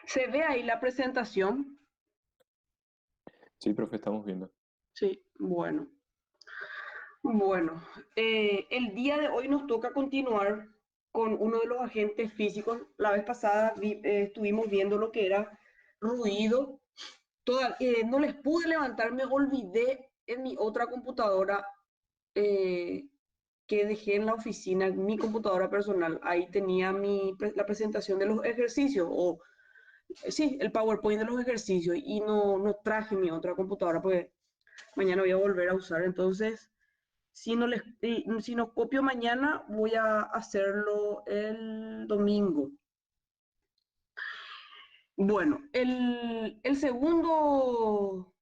¿Se ve ahí la presentación? Sí, profe, estamos viendo. Sí, bueno. Bueno, el día de hoy nos toca continuar con uno de los agentes físicos. La vez pasada estuvimos viendo lo que era ruido. No les pude levantar, me olvidé en mi otra computadora eh, que dejé en la oficina, mi computadora personal. Ahí tenía la presentación de los ejercicios, sí, el PowerPoint de los ejercicios, y no traje mi otra computadora porque mañana voy a volver a usar. Entonces, si no copio mañana, voy a hacerlo el domingo. Bueno, el segundo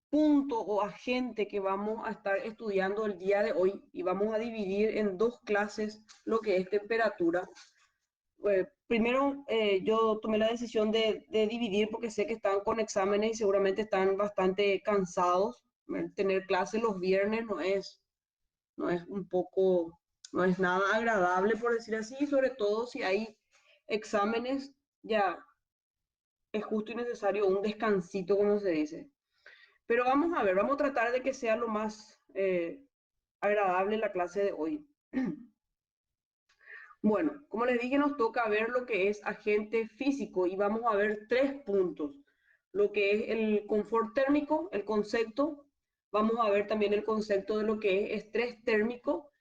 punto o agente que vamos a estar estudiando el día de hoy, y vamos a dividir en dos clases lo que es temperatura. Primero, yo tomé la decisión de dividir porque sé que están con exámenes y seguramente están bastante cansados. Tener clases los viernes no es un poco, no es nada agradable, por decir así, sobre todo si hay exámenes, ya es justo y necesario un descansito, como se dice. Pero vamos a ver, vamos a tratar de que sea lo más agradable la clase de hoy. Bueno, como les dije, nos toca ver lo que es agente físico y vamos a ver tres puntos. Lo que es el confort térmico, el concepto. Vamos a ver también el concepto de lo que es estrés térmico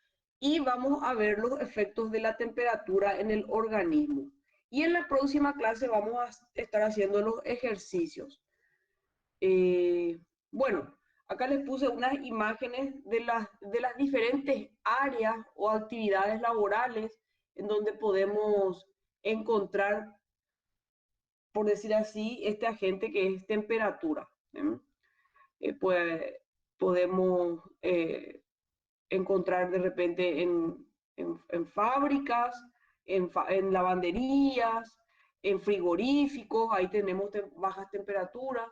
y vamos a ver los efectos de la temperatura en el organismo. Y en la próxima clase vamos a estar haciendo los ejercicios. Eh, bueno, acá les puse unas imágenes de las diferentes áreas o actividades laborales en donde podemos encontrar, por decir así, este agente que es temperatura. Pues podemos encontrar de repente en fábricas, en lavanderías, en frigoríficos, ahí tenemos bajas temperaturas.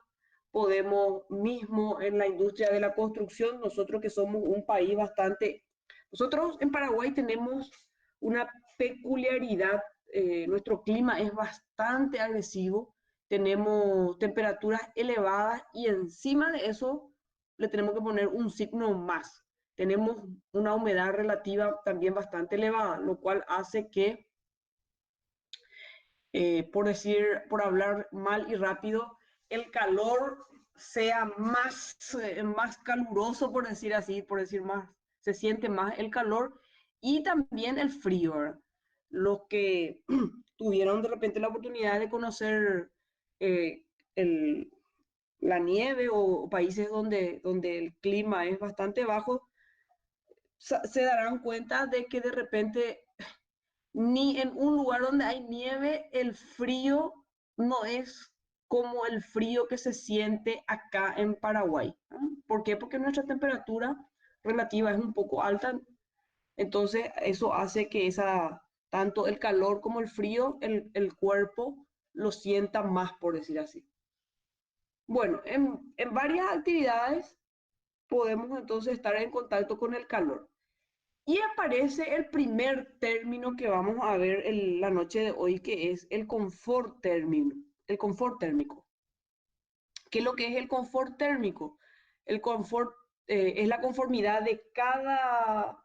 Podemos mismo en la industria de la construcción, nosotros que somos un país bastante, nosotros en Paraguay tenemos una peculiaridad, nuestro clima es bastante agresivo, tenemos temperaturas elevadas y encima de eso le tenemos que poner un signo más. Tenemos una humedad relativa también bastante elevada, lo cual hace que, por hablar mal y rápido, el calor sea más caluroso, por decir así, por decir más, se siente más el calor y también el frío. ¿Verdad? Los que tuvieron de repente la oportunidad de conocer eh, el, la nieve o países donde el clima es bastante bajo, se darán cuenta de que de repente ni en un lugar donde hay nieve el frío no es como el frío que se siente acá en Paraguay. ¿No? ¿Por qué? Porque nuestra temperatura relativa es un poco alta, entonces eso hace que tanto el calor como el frío, el cuerpo lo sienta más, por decir así. Bueno, en varias actividades podemos entonces estar en contacto con el calor. Y aparece el primer término que vamos a ver la noche de hoy, que es el confort térmico. ¿Qué es lo que es el confort térmico? El confort es la conformidad de cada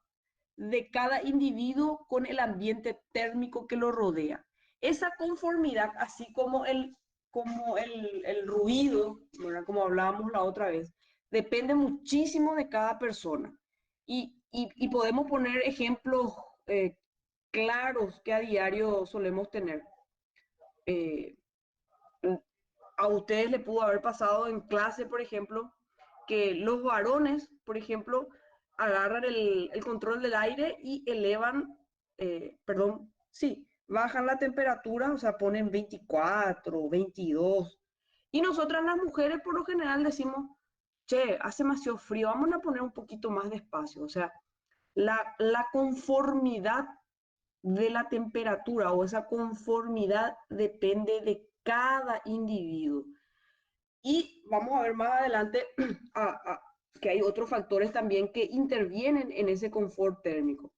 individuo con el ambiente térmico que lo rodea. Esa conformidad, así como el ruido, ¿verdad? Como hablábamos la otra vez, depende muchísimo de cada persona. Y podemos poner ejemplos eh, claros que a diario solemos tener. Eh, a ustedes le pudo haber pasado en clase, por ejemplo, que los varones, por ejemplo, agarran el control del aire y elevan, perdón, sí, bajan la temperatura, o sea, ponen 24, 22. Y nosotras las mujeres por lo general decimos, che, hace demasiado frío, vamos a poner un poquito más despacio. O sea, la conformidad de la temperatura o esa conformidad depende de cada individuo. Y vamos a ver más adelante que hay otros factores también que intervienen en ese confort térmico.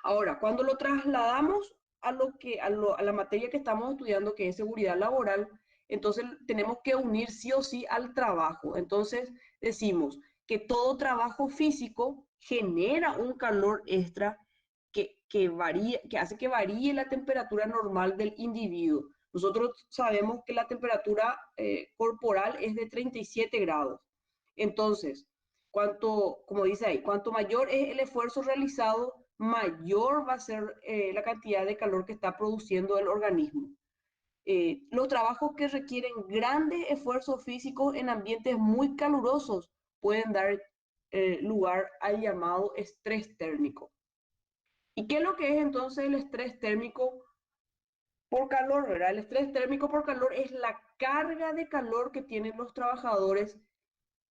Ahora, cuando lo trasladamos a la materia que estamos estudiando, que es seguridad laboral, entonces tenemos que unir sí o sí al trabajo. Entonces decimos que todo trabajo físico genera un calor extra que hace que varíe la temperatura normal del individuo. Nosotros sabemos que la temperatura corporal es de 37 grados. Entonces, como dice ahí, cuanto mayor es el esfuerzo realizado, mayor va a ser la cantidad de calor que está produciendo el organismo. Los trabajos que requieren grandes esfuerzos físicos en ambientes muy calurosos pueden dar lugar al llamado estrés térmico. ¿Y qué es lo que es entonces el estrés térmico por calor, ¿verdad? El estrés térmico por calor es la carga de calor que tienen los trabajadores,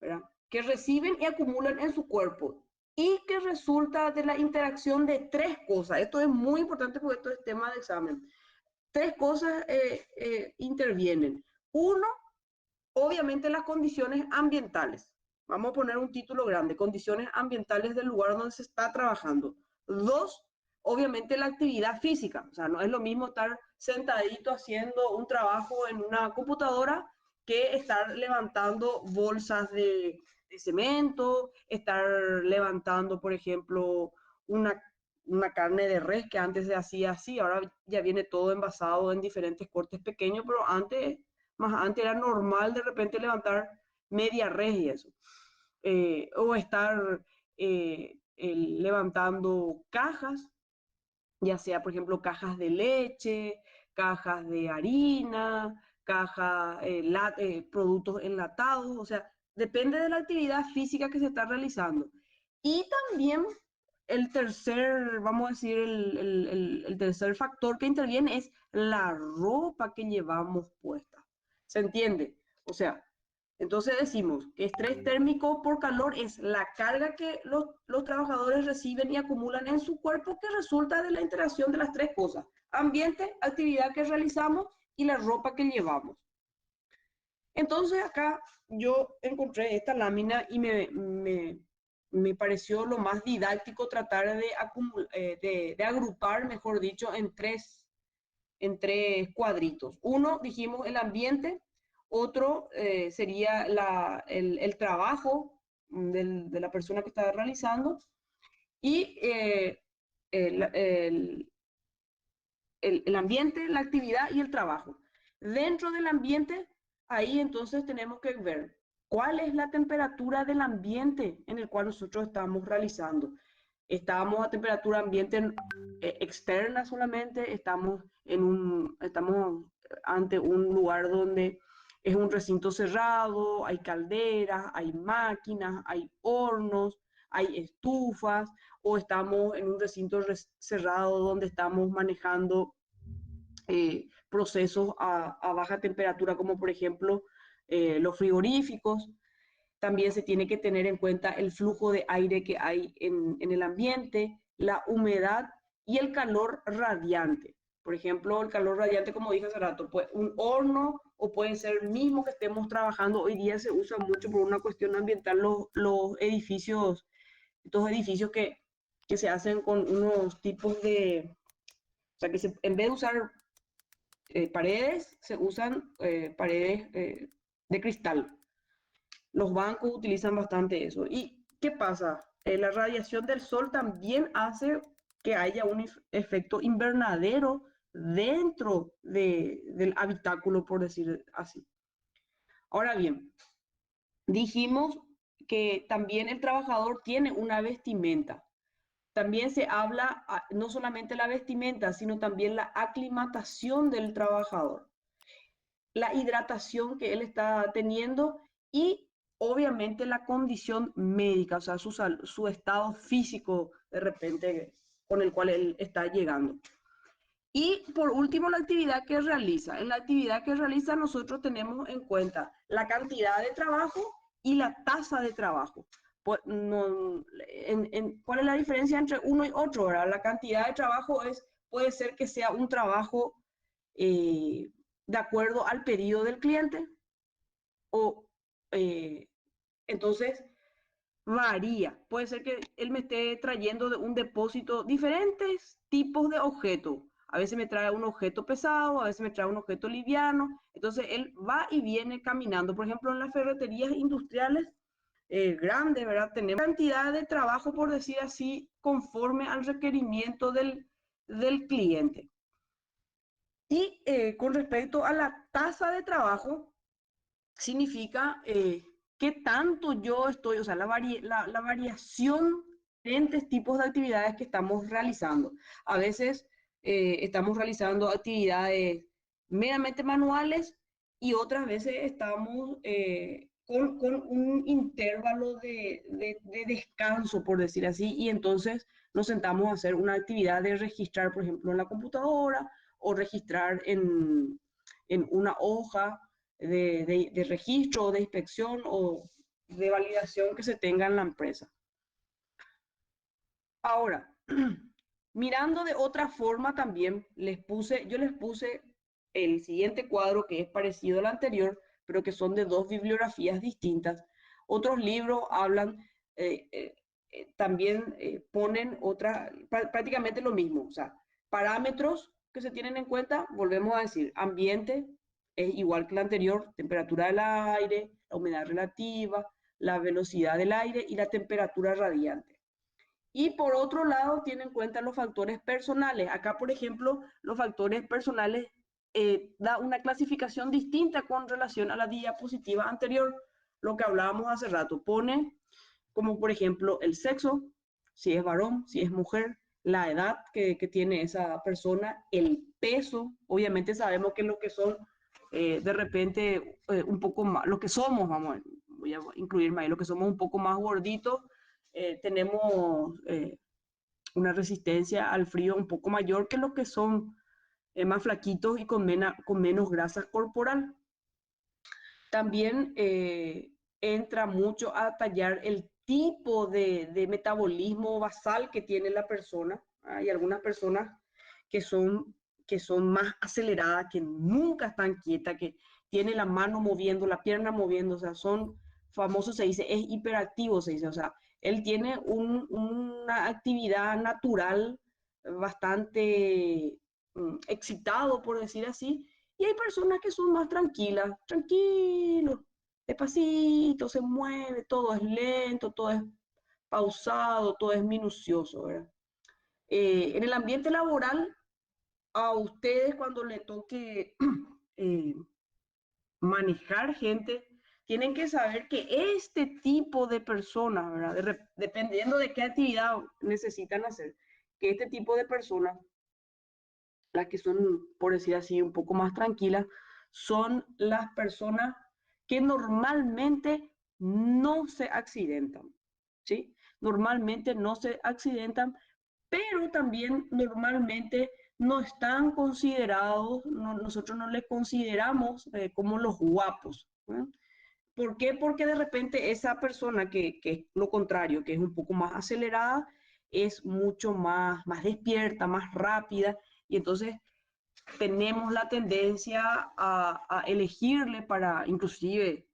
¿verdad? Que reciben y acumulan en su cuerpo y que resulta de la interacción de tres cosas. Esto es muy importante porque esto es tema de examen. Tres cosas intervienen. Uno, obviamente las condiciones ambientales. Vamos a poner un título grande, condiciones ambientales del lugar donde se está trabajando. Dos, obviamente la actividad física. O sea, no es lo mismo estar sentadito haciendo un trabajo en una computadora que estar levantando bolsas de cemento, estar levantando, por ejemplo, una carne de res que antes se hacía así, ahora ya viene todo envasado en diferentes cortes pequeños, pero antes era normal de repente levantar media res y eso. O estar levantando cajas, ya sea, por ejemplo, cajas de leche, cajas de harina, productos enlatados, o sea, depende de la actividad física que se está realizando. Y también el tercer, vamos a decir, el tercer factor que interviene es la ropa que llevamos puesta. ¿Se entiende? O sea, entonces decimos que estrés térmico por calor es la carga que los trabajadores reciben y acumulan en su cuerpo que resulta de la interacción de las tres cosas: ambiente, actividad que realizamos y la ropa que llevamos. Entonces acá yo encontré esta lámina y me pareció lo más didáctico tratar de agrupar, mejor dicho, en tres cuadritos. Uno, dijimos, el ambiente. Otro sería el trabajo de la persona que está realizando. Y el ambiente, la actividad y el trabajo. Dentro del ambiente, ahí entonces tenemos que ver cuál es la temperatura del ambiente en el cual nosotros estamos realizando. Estamos a temperatura ambiente externa solamente, estamos ante un lugar donde es un recinto cerrado, hay calderas, hay máquinas, hay hornos, hay estufas, o estamos en un recinto cerrado donde estamos manejando procesos a baja temperatura, como por ejemplo los frigoríficos. También se tiene que tener en cuenta el flujo de aire que hay en el ambiente, la humedad y el calor radiante. Por ejemplo, el calor radiante, como dije hace rato, pues un horno o puede ser el mismo que estemos trabajando. Hoy día se usa mucho por una cuestión ambiental los edificios, estos edificios que se hacen con unos tipos de, o sea, que en vez de usar paredes, se usan paredes de cristal. Los bancos utilizan bastante eso. ¿Y qué pasa? La radiación del sol también hace que haya un efecto invernadero dentro del habitáculo, por decir así. Ahora bien, dijimos que también el trabajador tiene una vestimenta. También se habla no solamente la vestimenta, sino también la aclimatación del trabajador, la hidratación que él está teniendo y obviamente la condición médica, o sea, su estado físico de repente con el cual él está llegando. Y por último, la actividad que realiza. En la actividad que realiza nosotros tenemos en cuenta la cantidad de trabajo y la tasa de trabajo. ¿Cuál es la diferencia entre uno y otro? ¿Verdad? La cantidad de trabajo puede ser que sea un trabajo de acuerdo al pedido del cliente o eh, entonces varía. Puede ser que él me esté trayendo de un depósito diferentes tipos de objetos. A veces me trae un objeto pesado, a veces me trae un objeto liviano. Entonces él va y viene caminando. Por ejemplo, en las ferreterías industriales grandes, ¿verdad? Tenemos cantidad de trabajo, por decir así, conforme al requerimiento del cliente. Y con respecto a la tasa de trabajo, significa qué tanto yo estoy, o sea, la variación de diferentes tipos de actividades que estamos realizando. A veces estamos realizando actividades meramente manuales y otras veces estamos con un intervalo de descanso, por decir así, y entonces nos sentamos a hacer una actividad de registrar, por ejemplo, en la computadora o registrar en una hoja de registro, de inspección o de validación que se tenga en la empresa. Ahora, mirando de otra forma también, yo les puse el siguiente cuadro que es parecido al anterior, pero que son de dos bibliografías distintas. Otros libros hablan, también ponen prácticamente lo mismo, o sea, parámetros que se tienen en cuenta, volvemos a decir, ambiente es igual que el anterior, temperatura del aire, la humedad relativa, la velocidad del aire y la temperatura radiante. Y por otro lado, tiene en cuenta los factores personales. Acá, por ejemplo, los factores personales da una clasificación distinta con relación a la diapositiva anterior, lo que hablábamos hace rato. Pone como, por ejemplo, el sexo, si es varón, si es mujer, la edad que tiene esa persona, el peso. Obviamente sabemos que lo que son, de repente, un poco más, lo que somos, voy a incluirme ahí, lo que somos un poco más gorditos, tenemos una resistencia al frío un poco mayor que los que son más flaquitos y con menos grasa corporal. También entra mucho a tallar el tipo de metabolismo basal que tiene la persona. Hay algunas personas que son más aceleradas, que nunca están quietas, que tienen la mano moviendo, la pierna moviendo, o sea, son famosos, se dice, es hiperactivo, se dice, o sea, él tiene una actividad natural bastante excitado, por decir así, y hay personas que son más tranquilas, tranquilos, despacito, se mueve, todo es lento, todo es pausado, todo es minucioso, ¿verdad? En el ambiente laboral, a ustedes cuando le toque eh, manejar gente, tienen que saber que este tipo de personas, ¿verdad? Dependiendo de qué actividad necesitan hacer, que este tipo de personas, las que son, por decir así, un poco más tranquilas, son las personas que normalmente no se accidentan, ¿sí? Normalmente no se accidentan, pero también normalmente no están considerados, nosotros no les consideramos como los guapos, ¿no? ¿Por qué? Porque de repente esa persona que es lo contrario, que es un poco más acelerada, es mucho más despierta, más rápida, y entonces tenemos la tendencia a elegirle inclusive,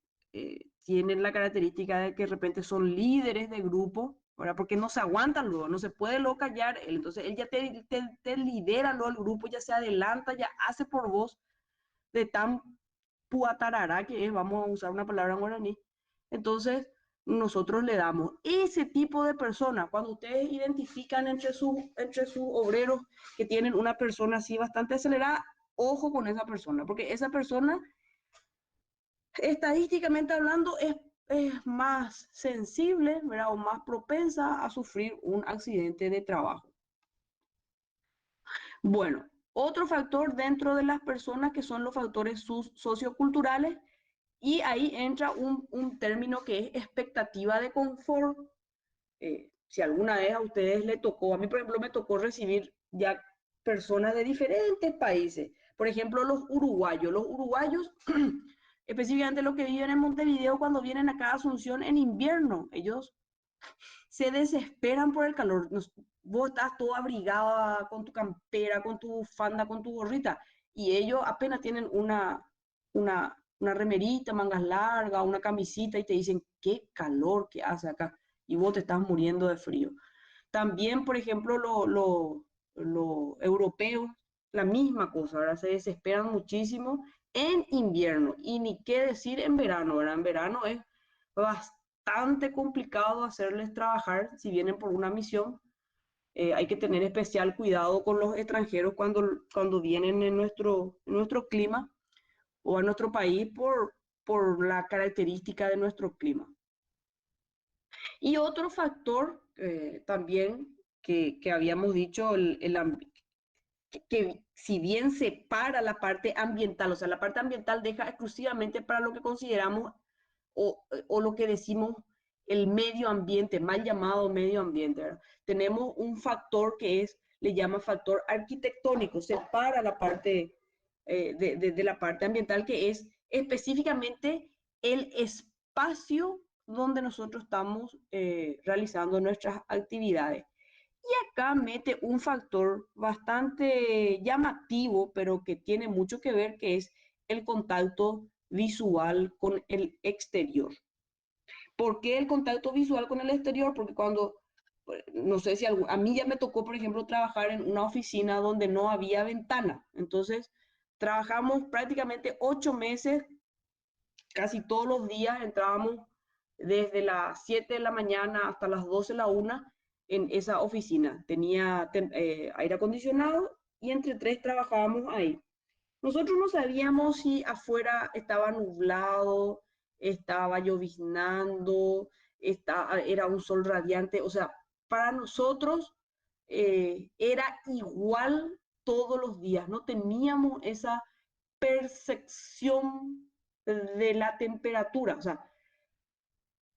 tienen la característica de que de repente son líderes de grupo, ¿verdad? Porque no se aguantan luego, no se puede luego callar, entonces él ya te lidera luego el grupo, ya se adelanta, ya hace por vos de tan puatarará que es, vamos a usar una palabra en guaraní. Entonces, nosotros le damos ese tipo de personas. Cuando ustedes identifican entre sus obreros que tienen una persona así bastante acelerada, ojo con esa persona, porque esa persona, estadísticamente hablando, es más sensible, ¿verdad? O más propensa a sufrir un accidente de trabajo. Bueno, otro factor dentro de las personas que son los factores socioculturales, y ahí entra un término que es expectativa de confort. Si alguna vez a ustedes le tocó, a mí por ejemplo me tocó recibir ya personas de diferentes países. Por ejemplo, los uruguayos. Los uruguayos, específicamente los que viven en Montevideo, cuando vienen acá a Asunción en invierno, ellos se desesperan por el calor. Vos estás todo abrigada con tu campera, con tu bufanda, con tu gorrita, y ellos apenas tienen una remerita, mangas largas, una camisita, y te dicen, qué calor que hace acá, y vos te estás muriendo de frío. También, por ejemplo, los europeos, la misma cosa, ¿verdad? Se desesperan muchísimo en invierno y ni qué decir en verano, ¿verdad? En verano es bastante complicado hacerles trabajar si vienen por una misión. Hay que tener especial cuidado con los extranjeros cuando vienen en nuestro clima o a nuestro país por la característica de nuestro clima. Y otro factor también que habíamos dicho, que si bien separa la parte ambiental, o sea, la parte ambiental deja exclusivamente para lo que consideramos o lo que decimos el medio ambiente, mal llamado medio ambiente, ¿verdad? Tenemos un factor que le llama factor arquitectónico, separa la parte de la parte ambiental, que es específicamente el espacio donde nosotros estamos realizando nuestras actividades. Y acá mete un factor bastante llamativo, pero que tiene mucho que ver, que es el contacto visual con el exterior. ¿Por qué el contacto visual con el exterior? Porque no sé si a mí ya me tocó, por ejemplo, trabajar en una oficina donde no había ventana. Entonces, trabajamos prácticamente 8 meses, casi todos los días entrábamos desde las 7 de la mañana hasta las 12 de la 1 en esa oficina. Tenía aire acondicionado y entre tres trabajábamos ahí. Nosotros no sabíamos si afuera estaba nublado, estaba lloviznando, era un sol radiante. O sea, para nosotros era igual todos los días. No teníamos esa percepción de la temperatura. O sea,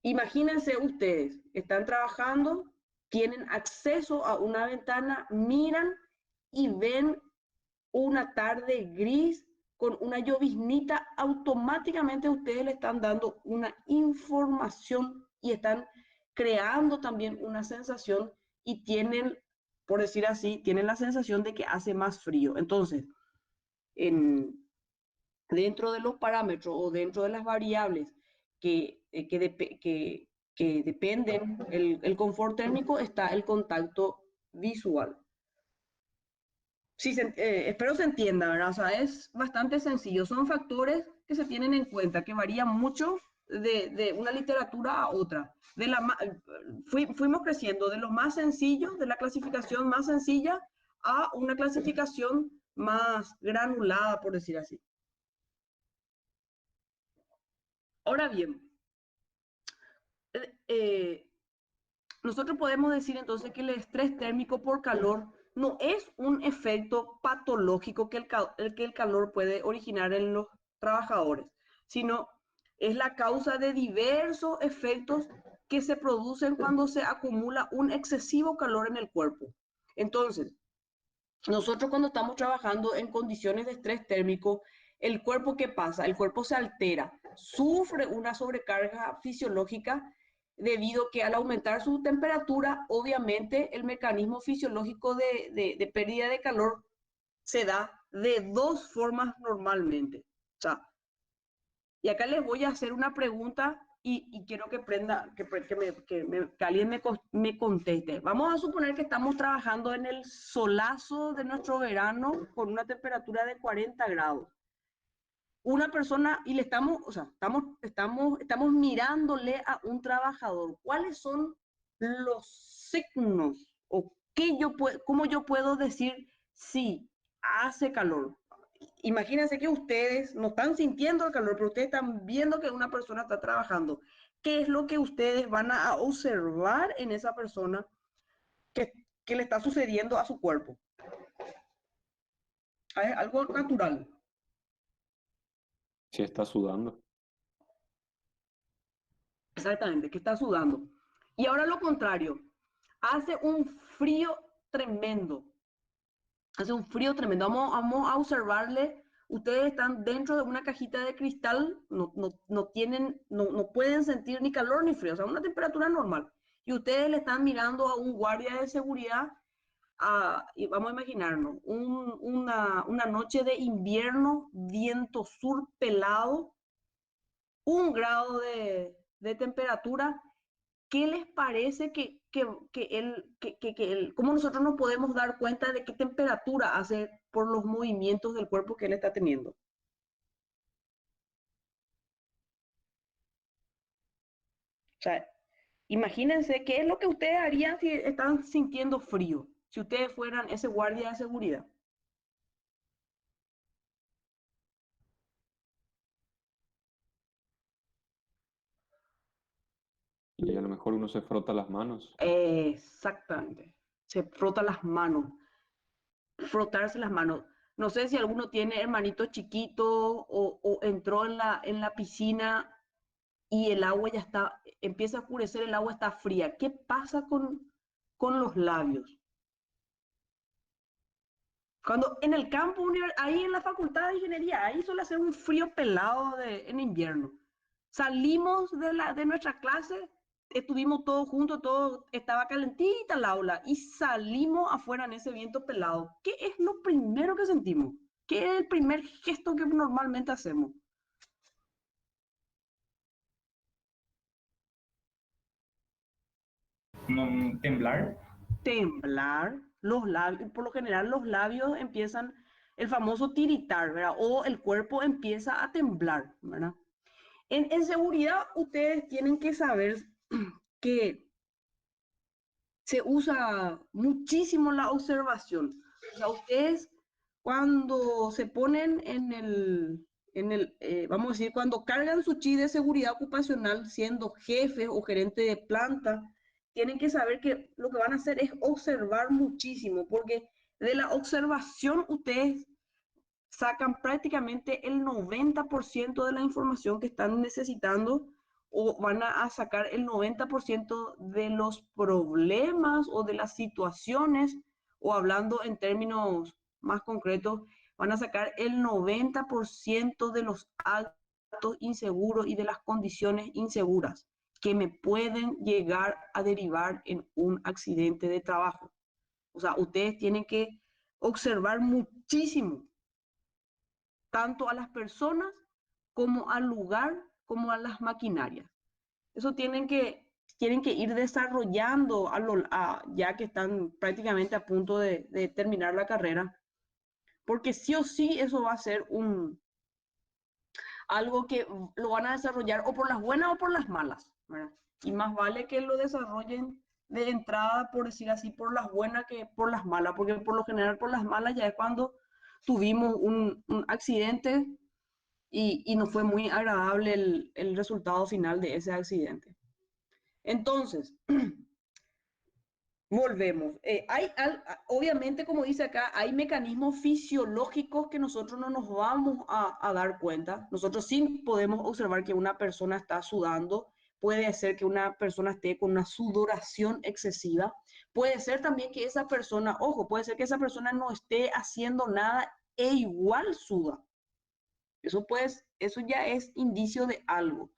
imagínense ustedes, están trabajando, tienen acceso a una ventana, miran y ven una tarde gris con una lloviznita, automáticamente ustedes le están dando una información y están creando también una sensación y tienen, por decir así, tienen la sensación de que hace más frío. Entonces, en, dentro de los parámetros o dentro de las variables que, eh, que, de, que, que dependen el confort térmico está el contacto visual. Sí, espero se entienda, ¿verdad? O sea, es bastante sencillo. Son factores que se tienen en cuenta, que varían mucho de una literatura a otra. Fuimos creciendo de lo más sencillo, de la clasificación más sencilla, a una clasificación más granulada, por decir así. Ahora bien, eh, nosotros podemos decir entonces que el estrés térmico por calor no es un efecto patológico que el calor puede originar en los trabajadores, sino es la causa de diversos efectos que se producen cuando se acumula un excesivo calor en el cuerpo. Entonces, nosotros cuando estamos trabajando en condiciones de estrés térmico, el cuerpo, ¿qué pasa? El cuerpo se altera, sufre una sobrecarga fisiológica debido a que al aumentar su temperatura, obviamente el mecanismo fisiológico de pérdida de calor se da de dos formas normalmente. O sea, y acá les voy a hacer una pregunta y quiero que prenda, que alguien me conteste. Vamos a suponer que estamos trabajando en el solazo de nuestro verano con una temperatura de 40 grados. Una persona y le estamos, o sea, estamos mirándole a un trabajador. ¿Cuáles son los signos o cómo yo puedo decir si hace calor? Imagínense que ustedes no están sintiendo el calor, pero ustedes están viendo que una persona está trabajando. ¿Qué es lo que ustedes van a observar en esa persona que, que le está sucediendo a su cuerpo? Es algo natural. Si está sudando. Exactamente, que está sudando. Y ahora lo contrario, hace un frío tremendo. Hace un frío tremendo. Vamos a observarle. Ustedes están dentro de una cajita de cristal, no pueden sentir ni calor ni frío, o sea, una temperatura normal. y ustedes le están mirando a un guardia de seguridad, y vamos a imaginarnos, una noche de invierno, viento sur pelado, 1 grado de temperatura. ¿Qué les parece cómo nosotros nos podemos dar cuenta de qué temperatura hace por los movimientos del cuerpo que él está teniendo? O sea, imagínense qué es lo que ustedes harían si están sintiendo frío, si ustedes fueran ese guardia de seguridad. Y a lo mejor uno se frota las manos. Exactamente. Se frota las manos, frotarse las manos. No sé si alguno tiene hermanitos chiquitos o entró en la piscina y el agua ya está, empieza a oscurecer, el agua está fría. ¿Qué pasa con los labios? Cuando en el campo, ahí en la facultad de ingeniería, ahí suele hacer un frío pelado en invierno. Salimos de nuestra clase, estuvimos todos juntos, todo estaba calentita el aula y salimos afuera en ese viento pelado. ¿Qué es lo primero que sentimos? ¿Qué es el primer gesto que normalmente hacemos? Temblar. Temblar, los labios, por lo general los labios empiezan, el famoso tiritar, ¿verdad? O el cuerpo empieza a temblar, ¿verdad? En seguridad ustedes tienen que saber que se usa muchísimo la observación. O sea, ustedes cuando se ponen vamos a decir, cuando cargan su chi de seguridad ocupacional siendo jefe o gerente de planta, tienen que saber que lo que van a hacer es observar muchísimo, porque de la observación ustedes sacan prácticamente el 90% de la información que están necesitando o van a sacar el 90% de los problemas o de las situaciones, o hablando en términos más concretos, van a sacar el 90% de los actos inseguros y de las condiciones inseguras que me pueden llegar a derivar en un accidente de trabajo. O sea, ustedes tienen que observar muchísimo tanto a las personas como al lugar, como a las maquinarias. Eso tienen que ir desarrollando ya que están prácticamente a punto de terminar la carrera, porque sí o sí eso va a ser algo que lo van a desarrollar o por las buenas o por las malas, ¿verdad? Y más vale que lo desarrollen de entrada, por decir así, por las buenas que por las malas, porque por lo general por las malas ya es cuando tuvimos un accidente y no fue muy agradable el resultado final de ese accidente. Entonces, volvemos. Obviamente, como dice acá, hay mecanismos fisiológicos que nosotros no nos vamos a dar cuenta. Nosotros sí podemos observar que una persona está sudando. Puede ser que una persona esté con una sudoración excesiva. Puede ser también que esa persona, ojo, puede ser que esa persona no esté haciendo nada e igual suda. Eso ya es indicio de algo.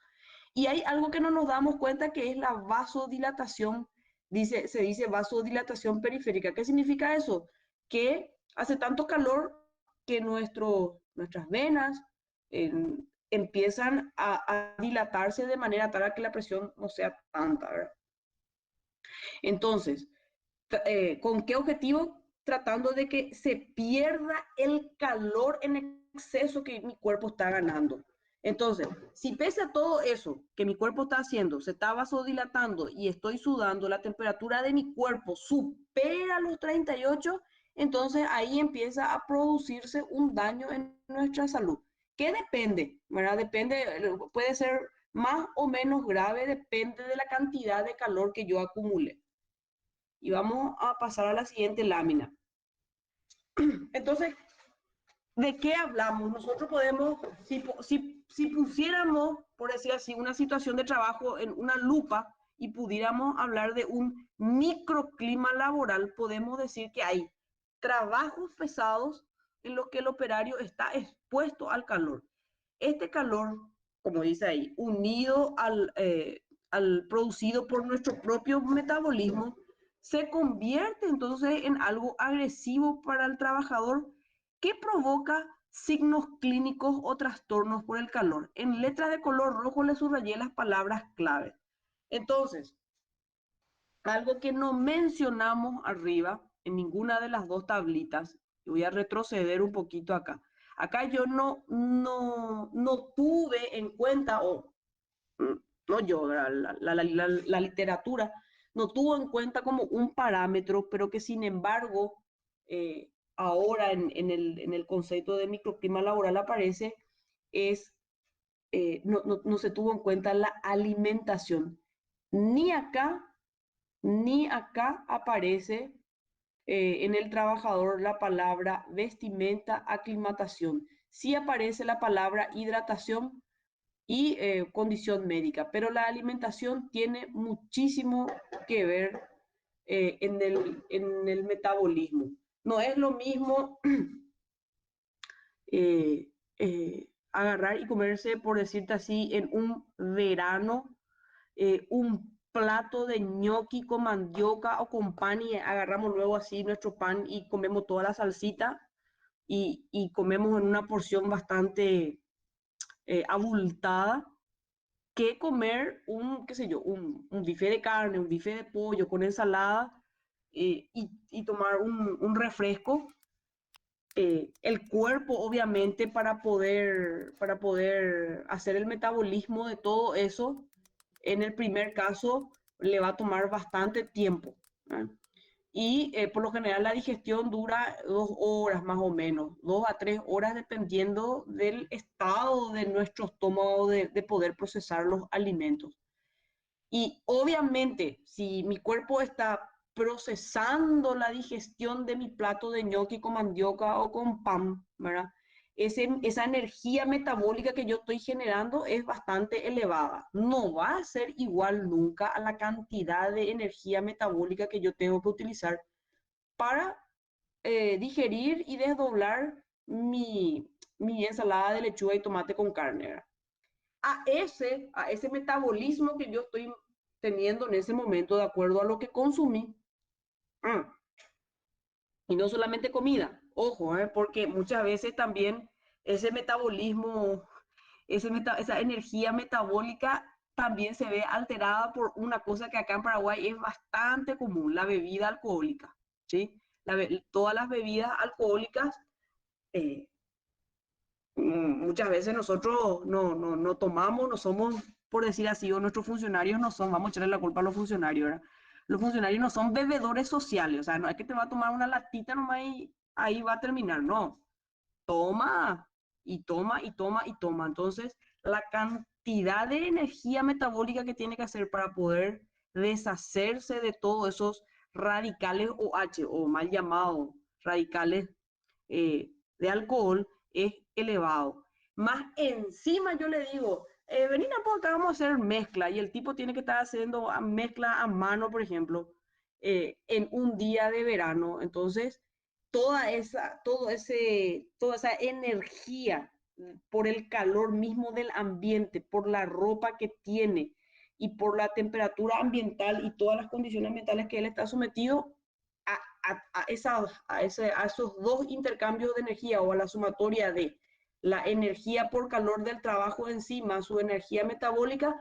Y hay algo que no nos damos cuenta que es la vasodilatación. Se dice vasodilatación periférica. ¿Qué significa eso? Que hace tanto calor que nuestras venas eh, empiezan a dilatarse de manera tal que la presión no sea tanta, ¿verdad? Entonces, ¿con qué objetivo? Tratando de que se pierda el calor en exceso que mi cuerpo está ganando. Entonces, si pese a todo eso que mi cuerpo está haciendo, se está vasodilatando y estoy sudando, la temperatura de mi cuerpo supera los 38, entonces ahí empieza a producirse un daño en nuestra salud. ¿Qué depende? ¿Verdad? Depende, puede ser más o menos grave, depende de la cantidad de calor que yo acumule. Y vamos a pasar a la siguiente lámina. Entonces, ¿de qué hablamos? Nosotros podemos, si pusiéramos, por decir así, una situación de trabajo en una lupa y pudiéramos hablar de un microclima laboral, podemos decir que hay trabajos pesados en los que el operario está expuesto al calor. Este calor, como dice ahí, unido al producido por nuestro propio metabolismo, se convierte entonces en algo agresivo para el trabajador que provoca signos clínicos o trastornos por el calor. En letras de color rojo le subrayé las palabras clave. Entonces, algo que no mencionamos arriba en ninguna de las dos tablitas, voy a retroceder un poquito acá. Acá yo no tuve en cuenta, o no yo, la literatura no tuvo en cuenta como un parámetro, pero que sin embargo ahora en el concepto de microclima laboral aparece, es no se tuvo en cuenta la alimentación. Ni acá, ni acá aparece en el trabajador la palabra vestimenta, aclimatación. Sí aparece la palabra hidratación y condición médica, pero la alimentación tiene muchísimo que ver en el metabolismo. No es lo mismo eh, agarrar y comerse, por decirte así, en un verano, un plato de ñoqui con mandioca o con pan y agarramos luego así nuestro pan y comemos toda la salsita y comemos en una porción bastante abultada, que comer un, qué sé yo, un bife de carne, un bife de pollo con ensalada y tomar un refresco. El cuerpo, obviamente, para poder hacer el metabolismo de todo eso, en el primer caso, le va a tomar bastante tiempo, ¿eh? Y por lo general la digestión dura 2 horas más o menos, 2 a 3 horas dependiendo del estado de nuestro estómago de poder procesar los alimentos. Y obviamente, si mi cuerpo está procesando la digestión de mi plato de ñoqui con mandioca o con pan, ¿verdad? Esa energía metabólica que yo estoy generando es bastante elevada. No va a ser igual nunca a la cantidad de energía metabólica que yo tengo que utilizar para digerir y desdoblar mi ensalada de lechuga y tomate con carne, ¿verdad? A ese metabolismo que yo estoy teniendo en ese momento de acuerdo a lo que consumí. Mm. Y no solamente comida, ojo, porque muchas veces también ese metabolismo, esa energía metabólica también se ve alterada por una cosa que acá en Paraguay es bastante común, la bebida alcohólica, ¿sí? Todas las bebidas alcohólicas, eh, muchas veces nosotros no tomamos, no somos, por decir así, o nuestros funcionarios no son, vamos a echarle la culpa a los funcionarios, ¿verdad? Los funcionarios no son bebedores sociales, o sea, no es que te va a tomar una latita nomás y ahí va a terminar, no. Toma y toma y toma y toma. Entonces, la cantidad de energía metabólica que tiene que hacer para poder deshacerse de todos esos radicales OH o mal llamados radicales de alcohol es elevado. Más encima yo le digo, vení por acá, vamos a hacer mezcla, y el tipo tiene que estar haciendo mezcla a mano, por ejemplo, en un día de verano. Entonces, toda esa energía por el calor mismo del ambiente, por la ropa que tiene y por la temperatura ambiental y todas las condiciones ambientales que él está sometido, a esos dos intercambios de energía o a la sumatoria de la energía por calor del trabajo encima, su energía metabólica,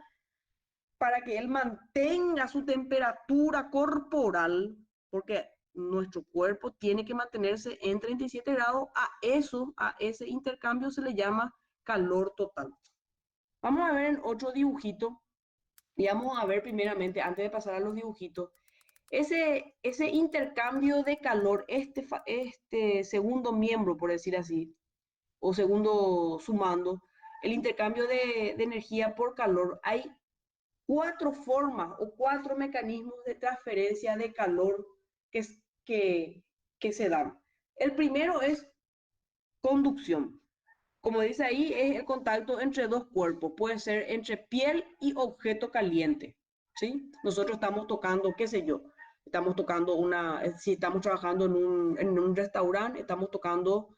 para que él mantenga su temperatura corporal, porque nuestro cuerpo tiene que mantenerse en 37 grados, a ese intercambio se le llama calor total. Vamos a ver en otro dibujito, y vamos a ver primeramente, antes de pasar a los dibujitos, ese intercambio de calor, este segundo miembro, por decir así, o segundo sumando, el intercambio de energía por calor. Hay 4 formas o 4 mecanismos de transferencia de calor que, que, que se dan. El primero es conducción. Como dice ahí, es el contacto entre dos cuerpos. Puede ser entre piel y objeto caliente, ¿sí? Nosotros estamos tocando, qué sé yo, estamos tocando si estamos trabajando en un restaurante, estamos tocando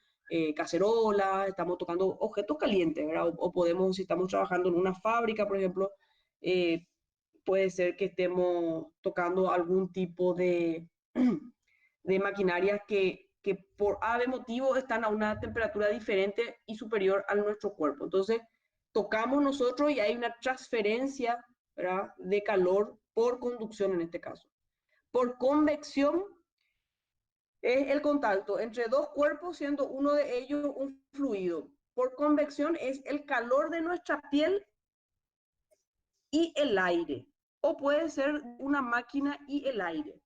cacerola, estamos tocando objetos calientes, ¿verdad? O podemos, si estamos trabajando en una fábrica, por ejemplo, puede ser que estemos tocando algún tipo de maquinarias que por ave motivo están a una temperatura diferente y superior a nuestro cuerpo. Entonces, tocamos nosotros y hay una transferencia, ¿verdad?, de calor por conducción en este caso. Por convección es el contacto entre dos cuerpos, siendo uno de ellos un fluido. Por convección es el calor de nuestra piel y el aire, o puede ser una máquina y el aire.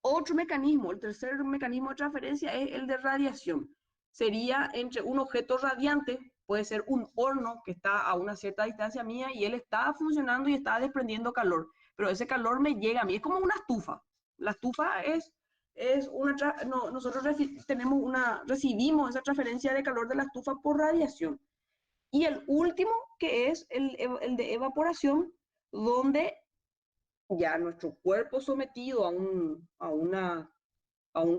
Otro mecanismo, el tercer mecanismo de transferencia es el de radiación. Sería entre un objeto radiante, puede ser un horno que está a una cierta distancia mía y él está funcionando y está desprendiendo calor, pero ese calor me llega a mí, es como una estufa. La estufa es una, no, nosotros recibimos esa transferencia de calor de la estufa por radiación. Y el último, que es el de evaporación, donde ya nuestro cuerpo sometido a un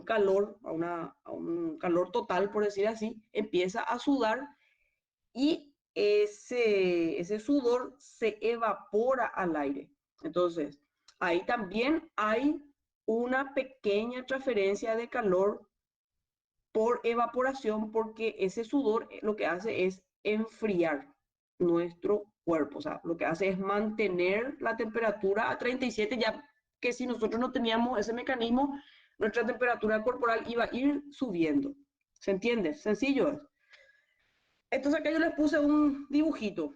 calor, a un calor total, por decir así, empieza a sudar y ese sudor se evapora al aire. Entonces, ahí también hay una pequeña transferencia de calor por evaporación, porque ese sudor lo que hace es enfriar nuestro cuerpo. O sea, lo que hace es mantener la temperatura a 37, ya que si nosotros no teníamos ese mecanismo, nuestra temperatura corporal iba a ir subiendo. ¿Se entiende? Sencillo. Entonces acá yo les puse un dibujito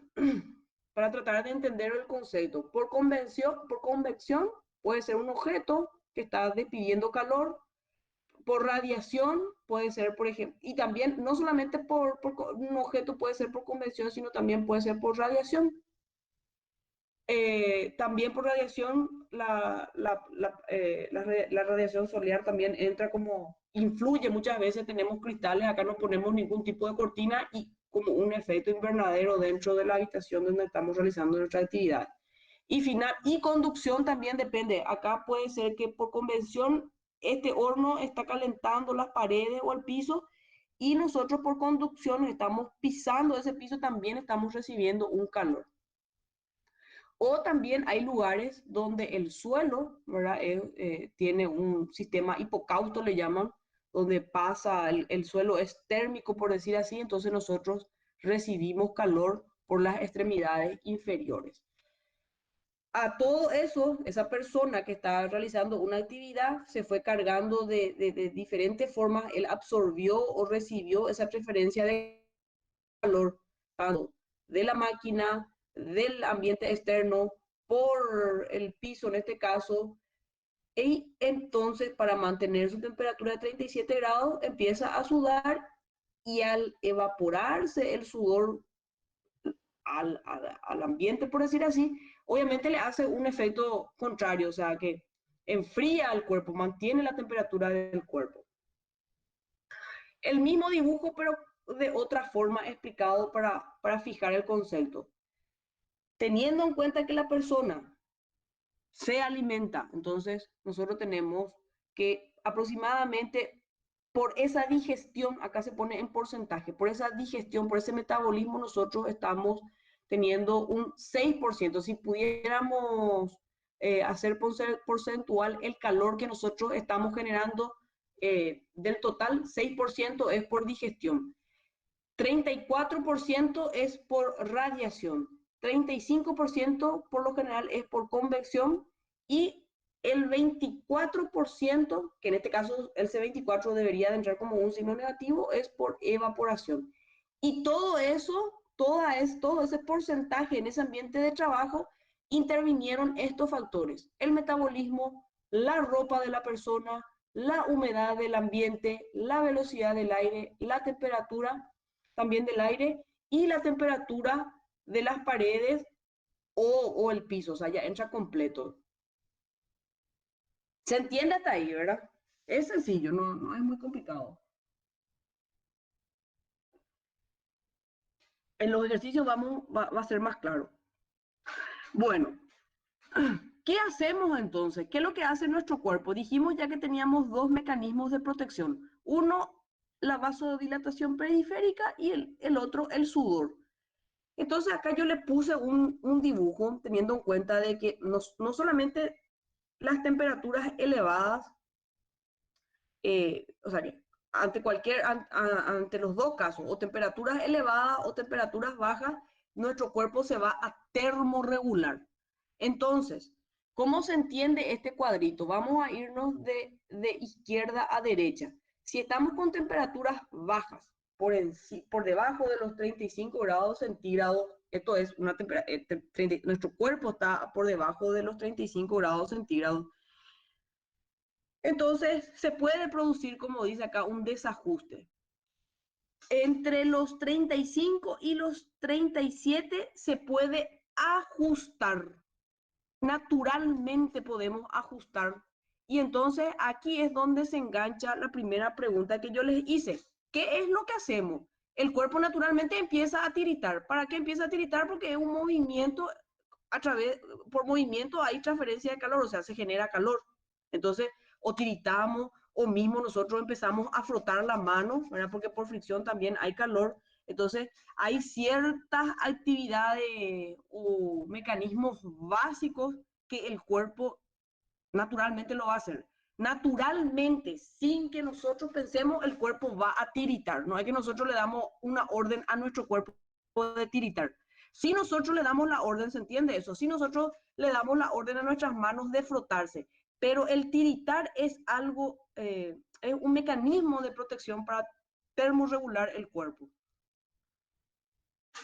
para tratar de entender el concepto. Por convección puede ser un objeto que está despidiendo calor. Por radiación puede ser, por ejemplo, y también no solamente por un objeto puede ser por convección, sino también puede ser por radiación. También por radiación, la radiación solar también entra como, influye muchas veces, tenemos cristales, acá no ponemos ningún tipo de cortina y como un efecto invernadero dentro de la habitación donde estamos realizando nuestra actividad. Y conducción también depende, acá puede ser que por convención este horno está calentando las paredes o el piso y nosotros por conducción estamos pisando ese piso, también estamos recibiendo un calor. O también hay lugares donde el suelo, ¿verdad? Tiene un sistema hipocausto, le llaman, donde pasa, el suelo es térmico, por decir así, entonces nosotros recibimos calor por las extremidades inferiores. A todo eso, esa persona que está realizando una actividad se fue cargando de diferentes formas, él absorbió o recibió esa transferencia de calor de la máquina, del ambiente externo, por el piso en este caso, y entonces para mantener su temperatura de 37 grados empieza a sudar y al evaporarse el sudor al ambiente, por decir así, obviamente le hace un efecto contrario, o sea que enfría el cuerpo, mantiene la temperatura del cuerpo. El mismo dibujo, pero de otra forma explicado para fijar el concepto. Teniendo en cuenta que la persona se alimenta, entonces nosotros tenemos que aproximadamente por esa digestión, acá se pone en porcentaje, por esa digestión, por ese metabolismo, nosotros estamos teniendo un 6%. Si pudiéramos hacer porcentual el calor que nosotros estamos generando del total, 6% es por digestión. 34% es por radiación, 35% por lo general es por convección y el 24%, que en este caso el C24 debería de entrar como un signo negativo, es por evaporación. Y todo eso, todo ese porcentaje en ese ambiente de trabajo, intervinieron estos factores: el metabolismo, la ropa de la persona, la humedad del ambiente, la velocidad del aire, la temperatura también del aire y la temperatura de las paredes o el piso, o sea, ya entra completo. ¿Se entiende hasta ahí, verdad? Es sencillo, no es muy complicado. En los ejercicios va a ser más claro. Bueno, ¿qué hacemos entonces? ¿Qué es lo que hace nuestro cuerpo? Dijimos ya que teníamos dos mecanismos de protección. Uno, la vasodilatación periférica y el otro, el sudor. Entonces acá yo le puse un dibujo teniendo en cuenta de que no solamente las temperaturas elevadas, o sea, que ante los dos casos, o temperaturas elevadas o temperaturas bajas, nuestro cuerpo se va a termorregular. Entonces, ¿cómo se entiende este cuadrito? Vamos a irnos de izquierda a derecha. Si estamos con temperaturas bajas, por debajo de los 35 grados centígrados, esto es una nuestro cuerpo está por debajo de los 35 grados centígrados, entonces se puede producir, como dice acá, un desajuste. Entre los 35 y los 37 se puede ajustar. Naturalmente podemos ajustar. Y entonces aquí es donde se engancha la primera pregunta que yo les hice. ¿Qué es lo que hacemos? El cuerpo naturalmente empieza a tiritar. ¿Para qué empieza a tiritar? Porque es un movimiento, por movimiento hay transferencia de calor, o sea, se genera calor. Entonces, o tiritamos, o mismo nosotros empezamos a frotar la mano, ¿verdad? Porque por fricción también hay calor. Entonces, hay ciertas actividades o mecanismos básicos que el cuerpo naturalmente lo va a hacer. Naturalmente, sin que nosotros pensemos, el cuerpo va a tiritar. No es que nosotros le damos una orden a nuestro cuerpo de tiritar. Si nosotros le damos la orden, ¿se entiende eso? Si nosotros le damos la orden a nuestras manos de frotarse, pero el tiritar es algo, es un mecanismo de protección para termorregular el cuerpo.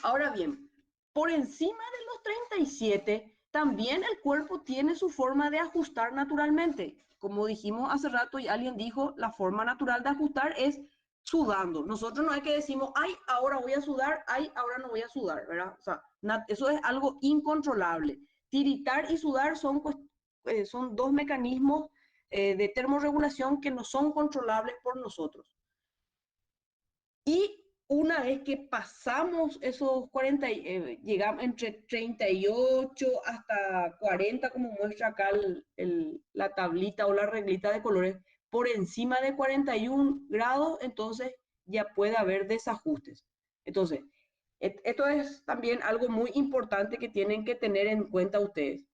Ahora bien, por encima de los 37, también el cuerpo tiene su forma de ajustar naturalmente. Como dijimos hace rato y alguien dijo, la forma natural de ajustar es sudando. Nosotros no es que decimos, ay, ahora voy a sudar, ay, ahora no voy a sudar, ¿verdad? O sea, eso es algo incontrolable. Tiritar y sudar son dos mecanismos de termorregulación que no son controlables por nosotros. Y una vez que pasamos esos 40, llegamos entre 38 hasta 40, como muestra acá la tablita o la reglita de colores, por encima de 41 grados, entonces ya puede haber desajustes. Entonces, esto es también algo muy importante que tienen que tener en cuenta ustedes.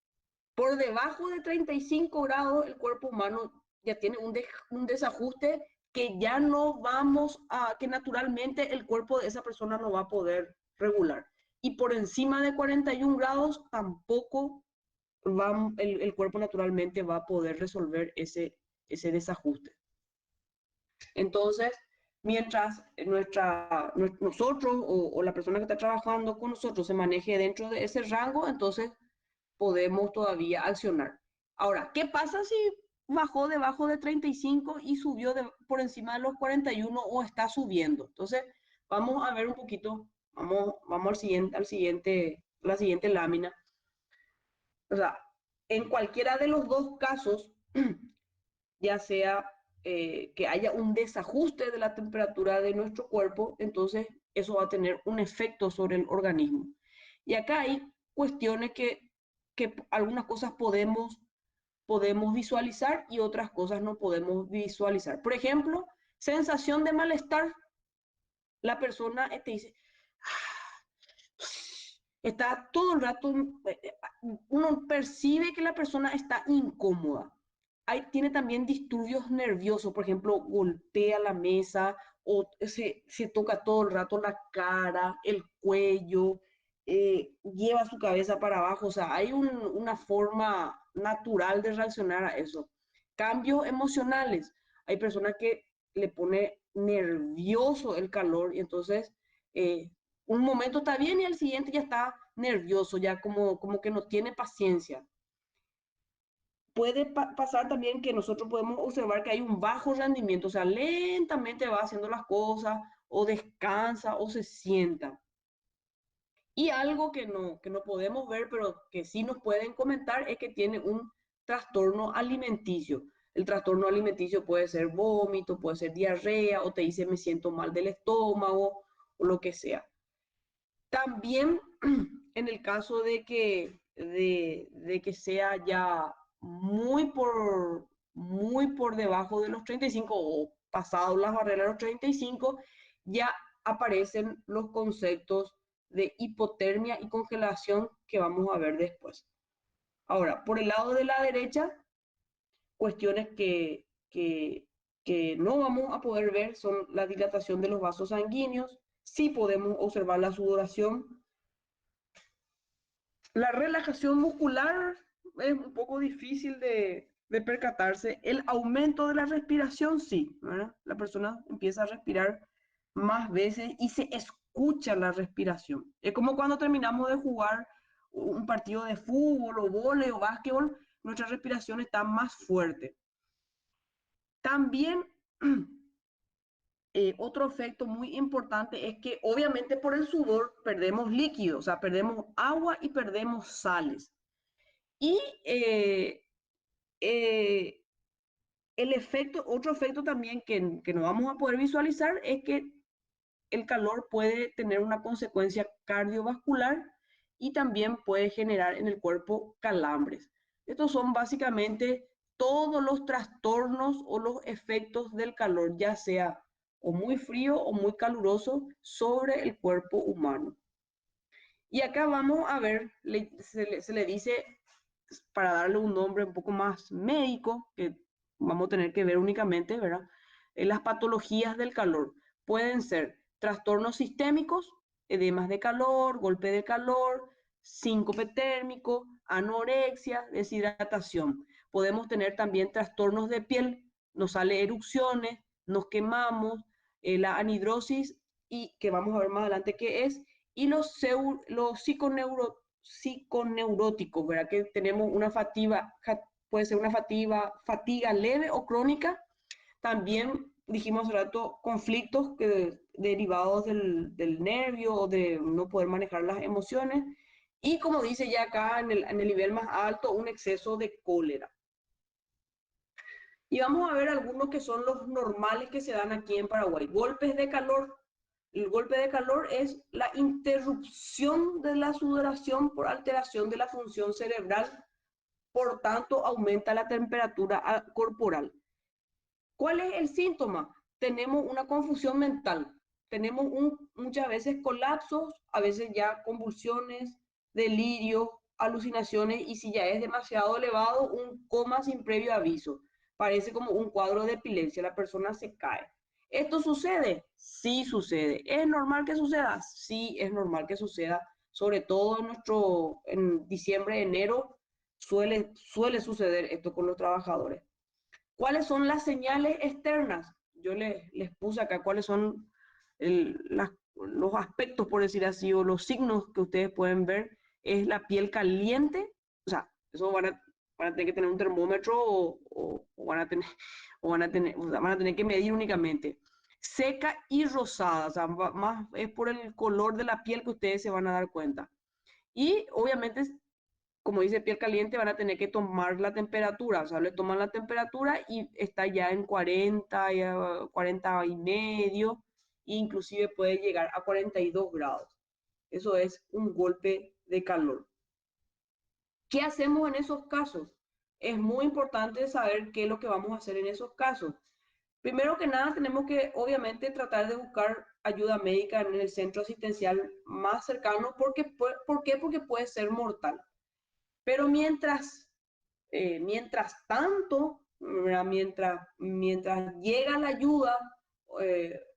Por debajo de 35 grados, el cuerpo humano ya tiene un desajuste que ya no vamos a, que naturalmente el cuerpo de esa persona no va a poder regular. Y por encima de 41 grados tampoco el cuerpo naturalmente va a poder resolver ese desajuste. Entonces, mientras nosotros o la persona que está trabajando con nosotros se maneje dentro de ese rango, entonces podemos todavía accionar. Ahora, ¿qué pasa si bajó debajo de 35 y subió por encima de los 41 o está subiendo? Entonces, vamos a ver un poquito, vamos la siguiente lámina. O sea, en cualquiera de los dos casos, ya sea que haya un desajuste de la temperatura de nuestro cuerpo, entonces eso va a tener un efecto sobre el organismo. Y acá hay cuestiones que algunas cosas podemos visualizar y otras cosas no podemos visualizar. Por ejemplo, sensación de malestar. La persona te dice, está todo el rato, uno percibe que la persona está incómoda. Tiene también disturbios nerviosos, por ejemplo, golpea la mesa o se toca todo el rato la cara, el cuello, lleva su cabeza para abajo, o sea, hay una forma natural de reaccionar a eso. Cambios emocionales. Hay personas que le pone nervioso el calor y entonces un momento está bien y al siguiente ya está nervioso, ya como que no tiene paciencia. Puede pasar también que nosotros podemos observar que hay un bajo rendimiento, o sea, lentamente va haciendo las cosas o descansa o se sienta. Y algo que no podemos ver, pero que sí nos pueden comentar, es que tiene un trastorno alimenticio. El trastorno alimenticio puede ser vómito, puede ser diarrea, o te dice me siento mal del estómago, o lo que sea. También en el caso de que sea ya muy por debajo de los 35 o pasado las barreras de los 35, ya aparecen los conceptos de hipotermia y congelación que vamos a ver después. Ahora, por el lado de la derecha, cuestiones que no vamos a poder ver son la dilatación de los vasos sanguíneos, sí podemos observar la sudoración. La relajación muscular es un poco difícil de percatarse. El aumento de la respiración, sí, ¿verdad? La persona empieza a respirar más veces y se escucha la respiración. Es como cuando terminamos de jugar un partido de fútbol o vóley o básquetbol, nuestra respiración está más fuerte. También otro efecto muy importante es que obviamente por el sudor perdemos líquidos, o sea, perdemos agua y perdemos sales. Y el efecto, otro efecto también que no vamos a poder visualizar es que el calor puede tener una consecuencia cardiovascular y también puede generar en el cuerpo calambres. Estos son básicamente todos los trastornos o los efectos del calor, ya sea o muy frío o muy caluroso sobre el cuerpo humano. Y acá vamos a ver, se le dice, para darle un nombre un poco más médico, que vamos a tener que ver únicamente, ¿verdad? Las patologías del calor pueden ser trastornos sistémicos, edemas de calor, golpe de calor, síncope térmico, anorexia, deshidratación. Podemos tener también trastornos de piel, nos sale erupciones, nos quemamos, la anhidrosis, y que vamos a ver más adelante qué es, y los psiconeuróticos, ¿verdad? Que tenemos una fatiga, puede ser una fatiga leve o crónica. También dijimos hace rato conflictos derivados del nervio o de no poder manejar las emociones. Y como dice ya acá en el nivel más alto, un exceso de cólera. Y vamos a ver algunos que son los normales que se dan aquí en Paraguay. Golpes de calor. El golpe de calor es la interrupción de la sudoración por alteración de la función cerebral, por tanto aumenta la temperatura corporal. ¿Cuál es el síntoma? Tenemos una confusión mental, tenemos muchas veces colapsos, a veces ya convulsiones, delirios, alucinaciones, y si ya es demasiado elevado, un coma sin previo aviso. Parece como un cuadro de epilepsia, la persona se cae. ¿Esto sucede? Sí sucede. ¿Es normal que suceda? Sí, es normal que suceda. Sobre todo en diciembre, enero, suele suceder esto con los trabajadores. ¿Cuáles son las señales externas? Yo les puse acá cuáles son los aspectos, por decir así, o los signos que ustedes pueden ver. Es la piel caliente, o sea, eso van a tener que tener un termómetro o van a tener, van a tener que medir únicamente. Seca y rosada, o sea, más es por el color de la piel que ustedes se van a dar cuenta. Y obviamente, como dice piel caliente, van a tener que tomar la temperatura, o sea, le toman la temperatura y está ya en 40, 40 y medio, e inclusive puede llegar a 42 grados. Eso es un golpe de calor. ¿Qué hacemos en esos casos? Es muy importante saber qué es lo que vamos a hacer en esos casos. Primero que nada, tenemos que obviamente tratar de buscar ayuda médica en el centro asistencial más cercano. ¿Por qué? Porque puede ser mortal. Pero mientras tanto, mientras llega la ayuda,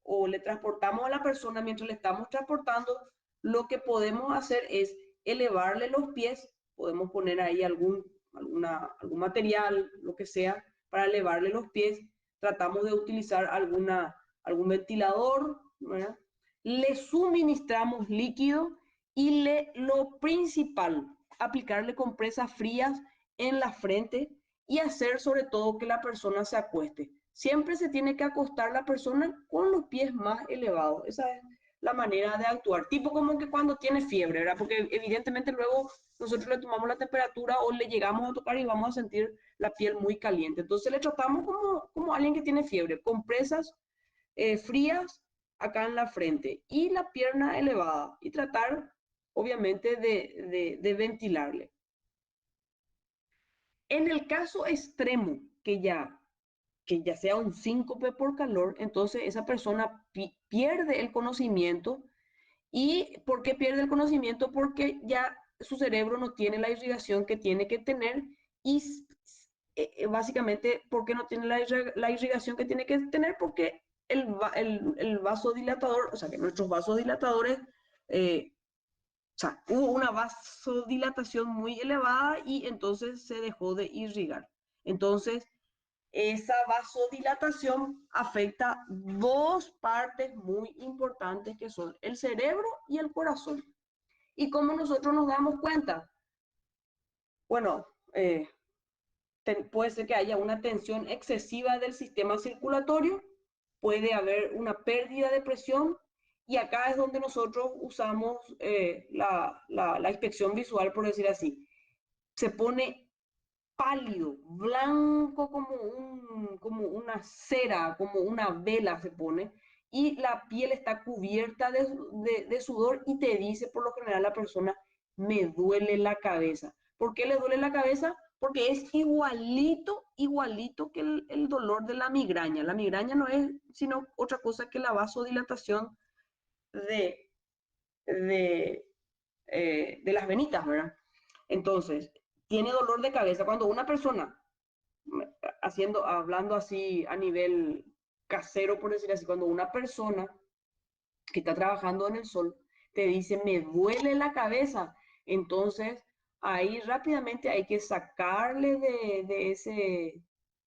o le transportamos a la persona, mientras le estamos transportando, lo que podemos hacer es elevarle los pies. Podemos poner ahí algún material, lo que sea, para elevarle los pies. Tratamos de utilizar algún ventilador, ¿verdad? Le suministramos líquido y lo principal, aplicarle compresas frías en la frente y hacer sobre todo que la persona se acueste. Siempre se tiene que acostar la persona con los pies más elevados. Esa es la manera de actuar. Tipo como que cuando tiene fiebre, ¿verdad? Porque evidentemente luego nosotros le tomamos la temperatura o le llegamos a tocar y vamos a sentir la piel muy caliente. Entonces le tratamos como alguien que tiene fiebre. Compresas frías acá en la frente y la pierna elevada, y tratar obviamente de ventilarle. En el caso extremo, que ya sea un síncope por calor, entonces esa persona pierde el conocimiento ¿Y por qué pierde el conocimiento? Porque ya su cerebro no tiene la irrigación que tiene que tener y básicamente, ¿por qué no tiene la irrigación que tiene que tener? Porque el vasodilatador, o sea, que nuestros vasodilatadores, o sea, hubo una vasodilatación muy elevada y entonces se dejó de irrigar. Entonces, esa vasodilatación afecta dos partes muy importantes que son el cerebro y el corazón. ¿Y cómo nosotros nos damos cuenta? Bueno, puede ser que haya una tensión excesiva del sistema circulatorio, puede haber una pérdida de presión y acá es donde nosotros usamos la inspección visual, por decir así. Se pone pálido, blanco como una cera, como una vela se pone, y la piel está cubierta de sudor y te dice por lo general la persona, me duele la cabeza. ¿Por qué le duele la cabeza? Porque es igualito que el dolor de la migraña. La migraña no es sino otra cosa que la vasodilatación de, de, de las venitas, ¿verdad? Entonces, tiene dolor de cabeza. Cuando una persona, hablando así a nivel casero, por decir así, cuando una persona que está trabajando en el sol te dice, me duele la cabeza, entonces ahí rápidamente hay que sacarle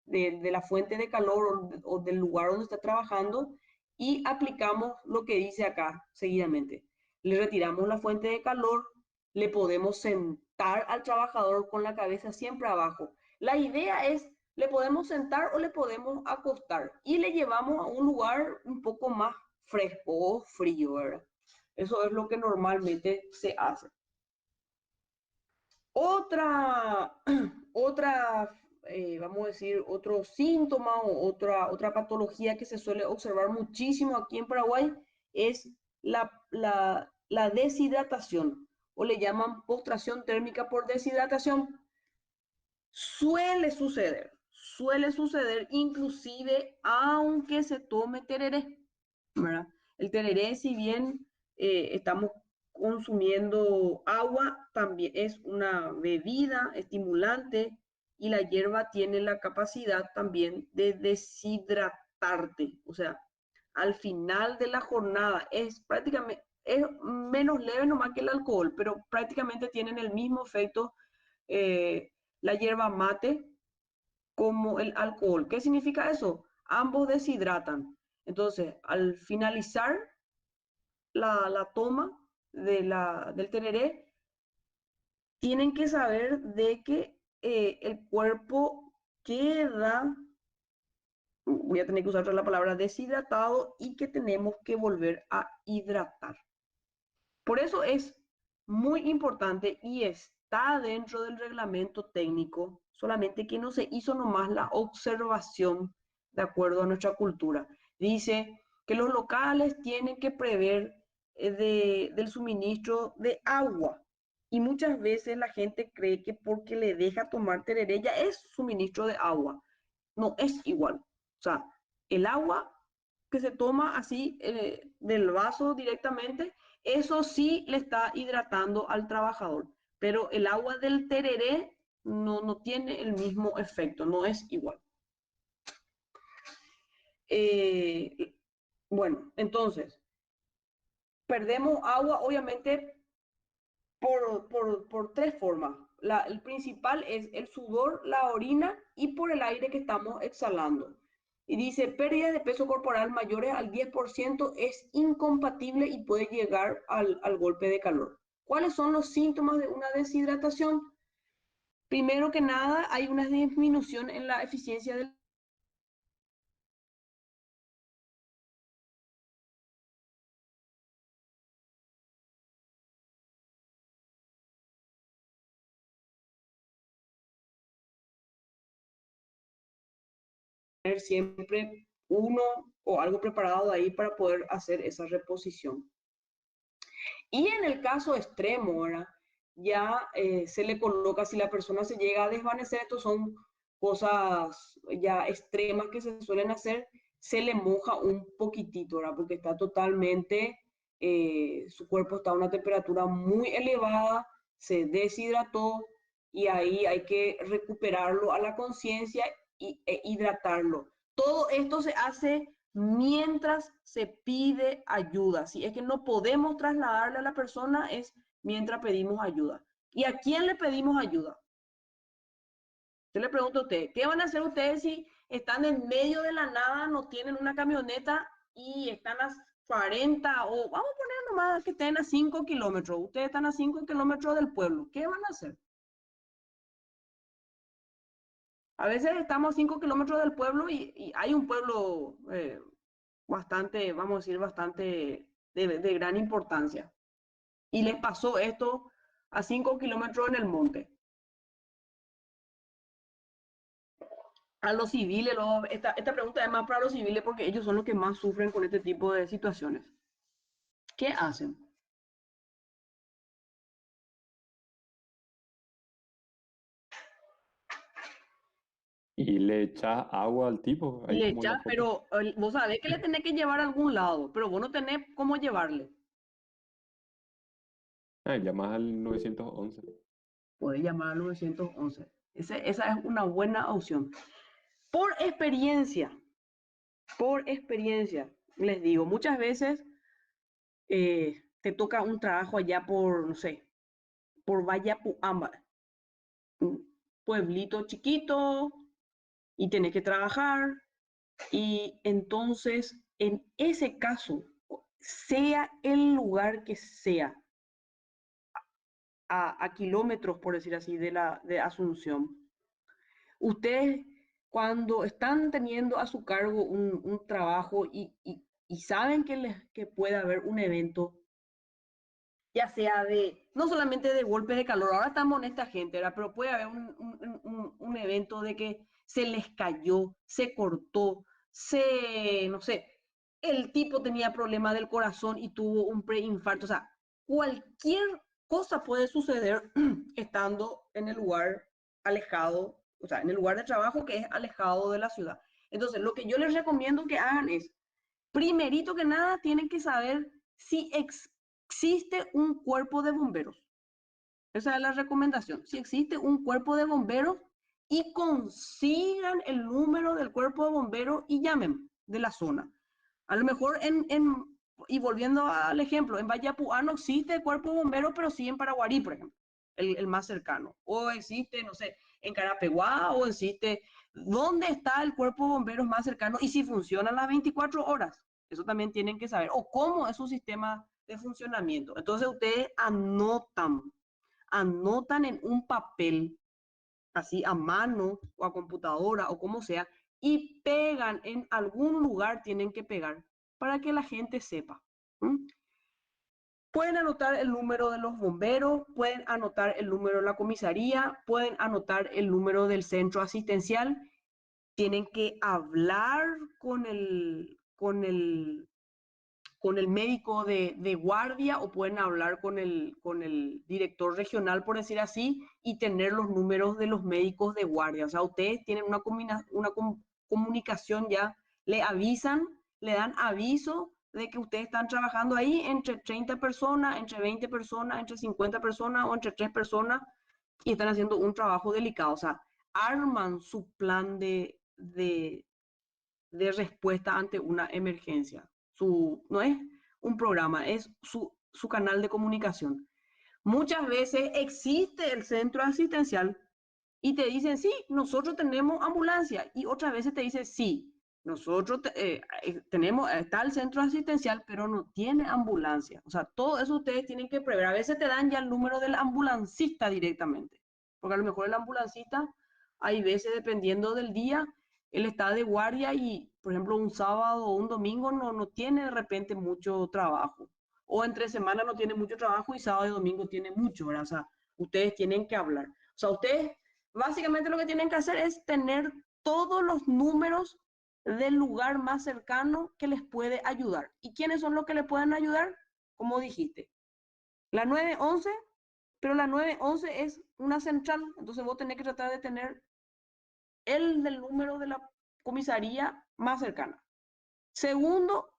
de la fuente de calor o del lugar donde está trabajando y aplicamos lo que dice acá seguidamente. Le retiramos la fuente de calor, le podemos sentar al trabajador con la cabeza siempre abajo. La idea es, le podemos sentar o le podemos acostar y le llevamos a un lugar un poco más fresco o frío, ¿verdad? Eso es lo que normalmente se hace. Otra, vamos a decir, otro síntoma o otra patología que se suele observar muchísimo aquí en Paraguay es la deshidratación, o le llaman postración térmica por deshidratación. Suele suceder inclusive aunque se tome tereré, ¿verdad? El tereré, si bien estamos consumiendo agua, también es una bebida estimulante y la hierba tiene la capacidad también de deshidratarte. O sea, al final de la jornada es prácticamente, es menos leve nomás que el alcohol, pero prácticamente tienen el mismo efecto la hierba mate como el alcohol. ¿Qué significa eso? Ambos deshidratan. Entonces, al finalizar la toma del tereré, tienen que saber de que el cuerpo queda, voy a tener que usar la palabra deshidratado y que tenemos que volver a hidratar. Por eso es muy importante y está dentro del reglamento técnico, solamente que no se hizo nomás la observación de acuerdo a nuestra cultura. Dice que los locales tienen que prever del suministro de agua y muchas veces la gente cree que porque le deja tomar tereré ya es suministro de agua. No es igual. O sea, el agua que se toma así del vaso directamente, eso sí le está hidratando al trabajador, pero el agua del tereré no tiene el mismo efecto, no es igual. Bueno, entonces, perdemos agua obviamente por tres formas. El principal es el sudor, la orina y por el aire que estamos exhalando. Y dice, pérdida de peso corporal mayores al 10% es incompatible y puede llegar al golpe de calor. ¿Cuáles son los síntomas de una deshidratación? Primero que nada, hay una disminución en la eficiencia del tener siempre uno o algo preparado ahí para poder hacer esa reposición. Y en el caso extremo, ¿verdad? Ya se le coloca, si la persona se llega a desvanecer, estos son cosas ya extremas que se suelen hacer, se le moja un poquitito, ¿verdad? Porque está totalmente su cuerpo está a una temperatura muy elevada, se deshidrató y ahí hay que recuperarlo a la conciencia e hidratarlo. Todo esto se hace mientras se pide ayuda. Si es que no podemos trasladarle a la persona, es mientras pedimos ayuda. ¿Y a quién le pedimos ayuda? Yo le pregunto a ustedes, ¿qué van a hacer ustedes si están en medio de la nada, no tienen una camioneta y están a 40 o vamos a poner nomás que estén a 5 kilómetros? Ustedes están a 5 kilómetros del pueblo. ¿Qué van a hacer? A veces estamos a 5 kilómetros del pueblo y hay un pueblo bastante, vamos a decir, bastante de gran importancia. Y les pasó esto a 5 kilómetros en el monte. A los civiles, esta pregunta es más para los civiles porque ellos son los que más sufren con este tipo de situaciones. ¿Qué hacen? Y le echas agua al tipo, ahí Le como en la echas, foto. pero vos sabés que le tenés que llevar a algún lado, pero vos no tenés cómo llevarle. Ah, llamas al 911. Podés llamar al 911. Esa es una buena opción. Por experiencia, les digo, muchas veces te toca un trabajo allá por, no sé, por Vallapuamba, un pueblito chiquito, y tenés que trabajar. Y entonces, en ese caso, sea el lugar que sea, a kilómetros, por decir así, de Asunción, ustedes cuando están teniendo a su cargo un trabajo y saben que puede haber un evento, ya sea no solamente de golpes de calor, ahora estamos en esta gente, ¿verdad? Pero puede haber un evento de que se les cayó, se cortó, no sé, el tipo tenía problemas del corazón y tuvo un preinfarto, o sea, cualquier cosa puede suceder estando en el lugar alejado, o sea, en el lugar de trabajo que es alejado de la ciudad. Entonces, lo que yo les recomiendo que hagan es, primerito que nada, tienen que saber si existe un cuerpo de bomberos. Esa es la recomendación. Si existe un cuerpo de bomberos y consigan el número del cuerpo de bomberos y llamen de la zona. A lo mejor y volviendo al ejemplo, en Vallapuá no existe cuerpo de bomberos, pero sí en Paraguarí, por ejemplo, el más cercano. O existe, no sé, en Carapeguá, o existe, ¿dónde está el cuerpo de bomberos más cercano? Y si funcionan las 24 horas. Eso también tienen que saber. O cómo es su sistema de funcionamiento. Entonces ustedes anotan en un papel, así a mano o a computadora o como sea, y pegan en algún lugar, tienen que pegar para que la gente sepa. ¿Mm? Pueden anotar el número de los bomberos, pueden anotar el número de la comisaría, pueden anotar el número del centro asistencial, tienen que hablar con el médico de guardia o pueden hablar con el director regional, por decir así, y tener los números de los médicos de guardia. O sea, ustedes tienen una comunicación ya, le avisan, le dan aviso de que ustedes están trabajando ahí entre 30 personas, entre 20 personas, entre 50 personas o entre 3 personas y están haciendo un trabajo delicado. O sea, arman su plan de respuesta ante una emergencia. No es un programa, es su canal de comunicación. Muchas veces existe el centro asistencial y te dicen, sí, nosotros tenemos ambulancia. Y otras veces te dicen, sí, nosotros tenemos, está el centro asistencial, pero no tiene ambulancia. O sea, todo eso ustedes tienen que prever. A veces te dan ya el número del ambulancista directamente, porque a lo mejor el ambulancista, hay veces, dependiendo del día, él está de guardia y, por ejemplo, un sábado o un domingo no tiene de repente mucho trabajo. O entre semana no tiene mucho trabajo y sábado y domingo tiene mucho, ¿verdad? O sea, ustedes tienen que hablar. O sea, ustedes básicamente lo que tienen que hacer es tener todos los números del lugar más cercano que les puede ayudar. ¿Y quiénes son los que les pueden ayudar? Como dijiste, la 911, pero la 911 es una central, entonces vos tenés que tratar de tener el del número de la comisaría más cercana. Segundo,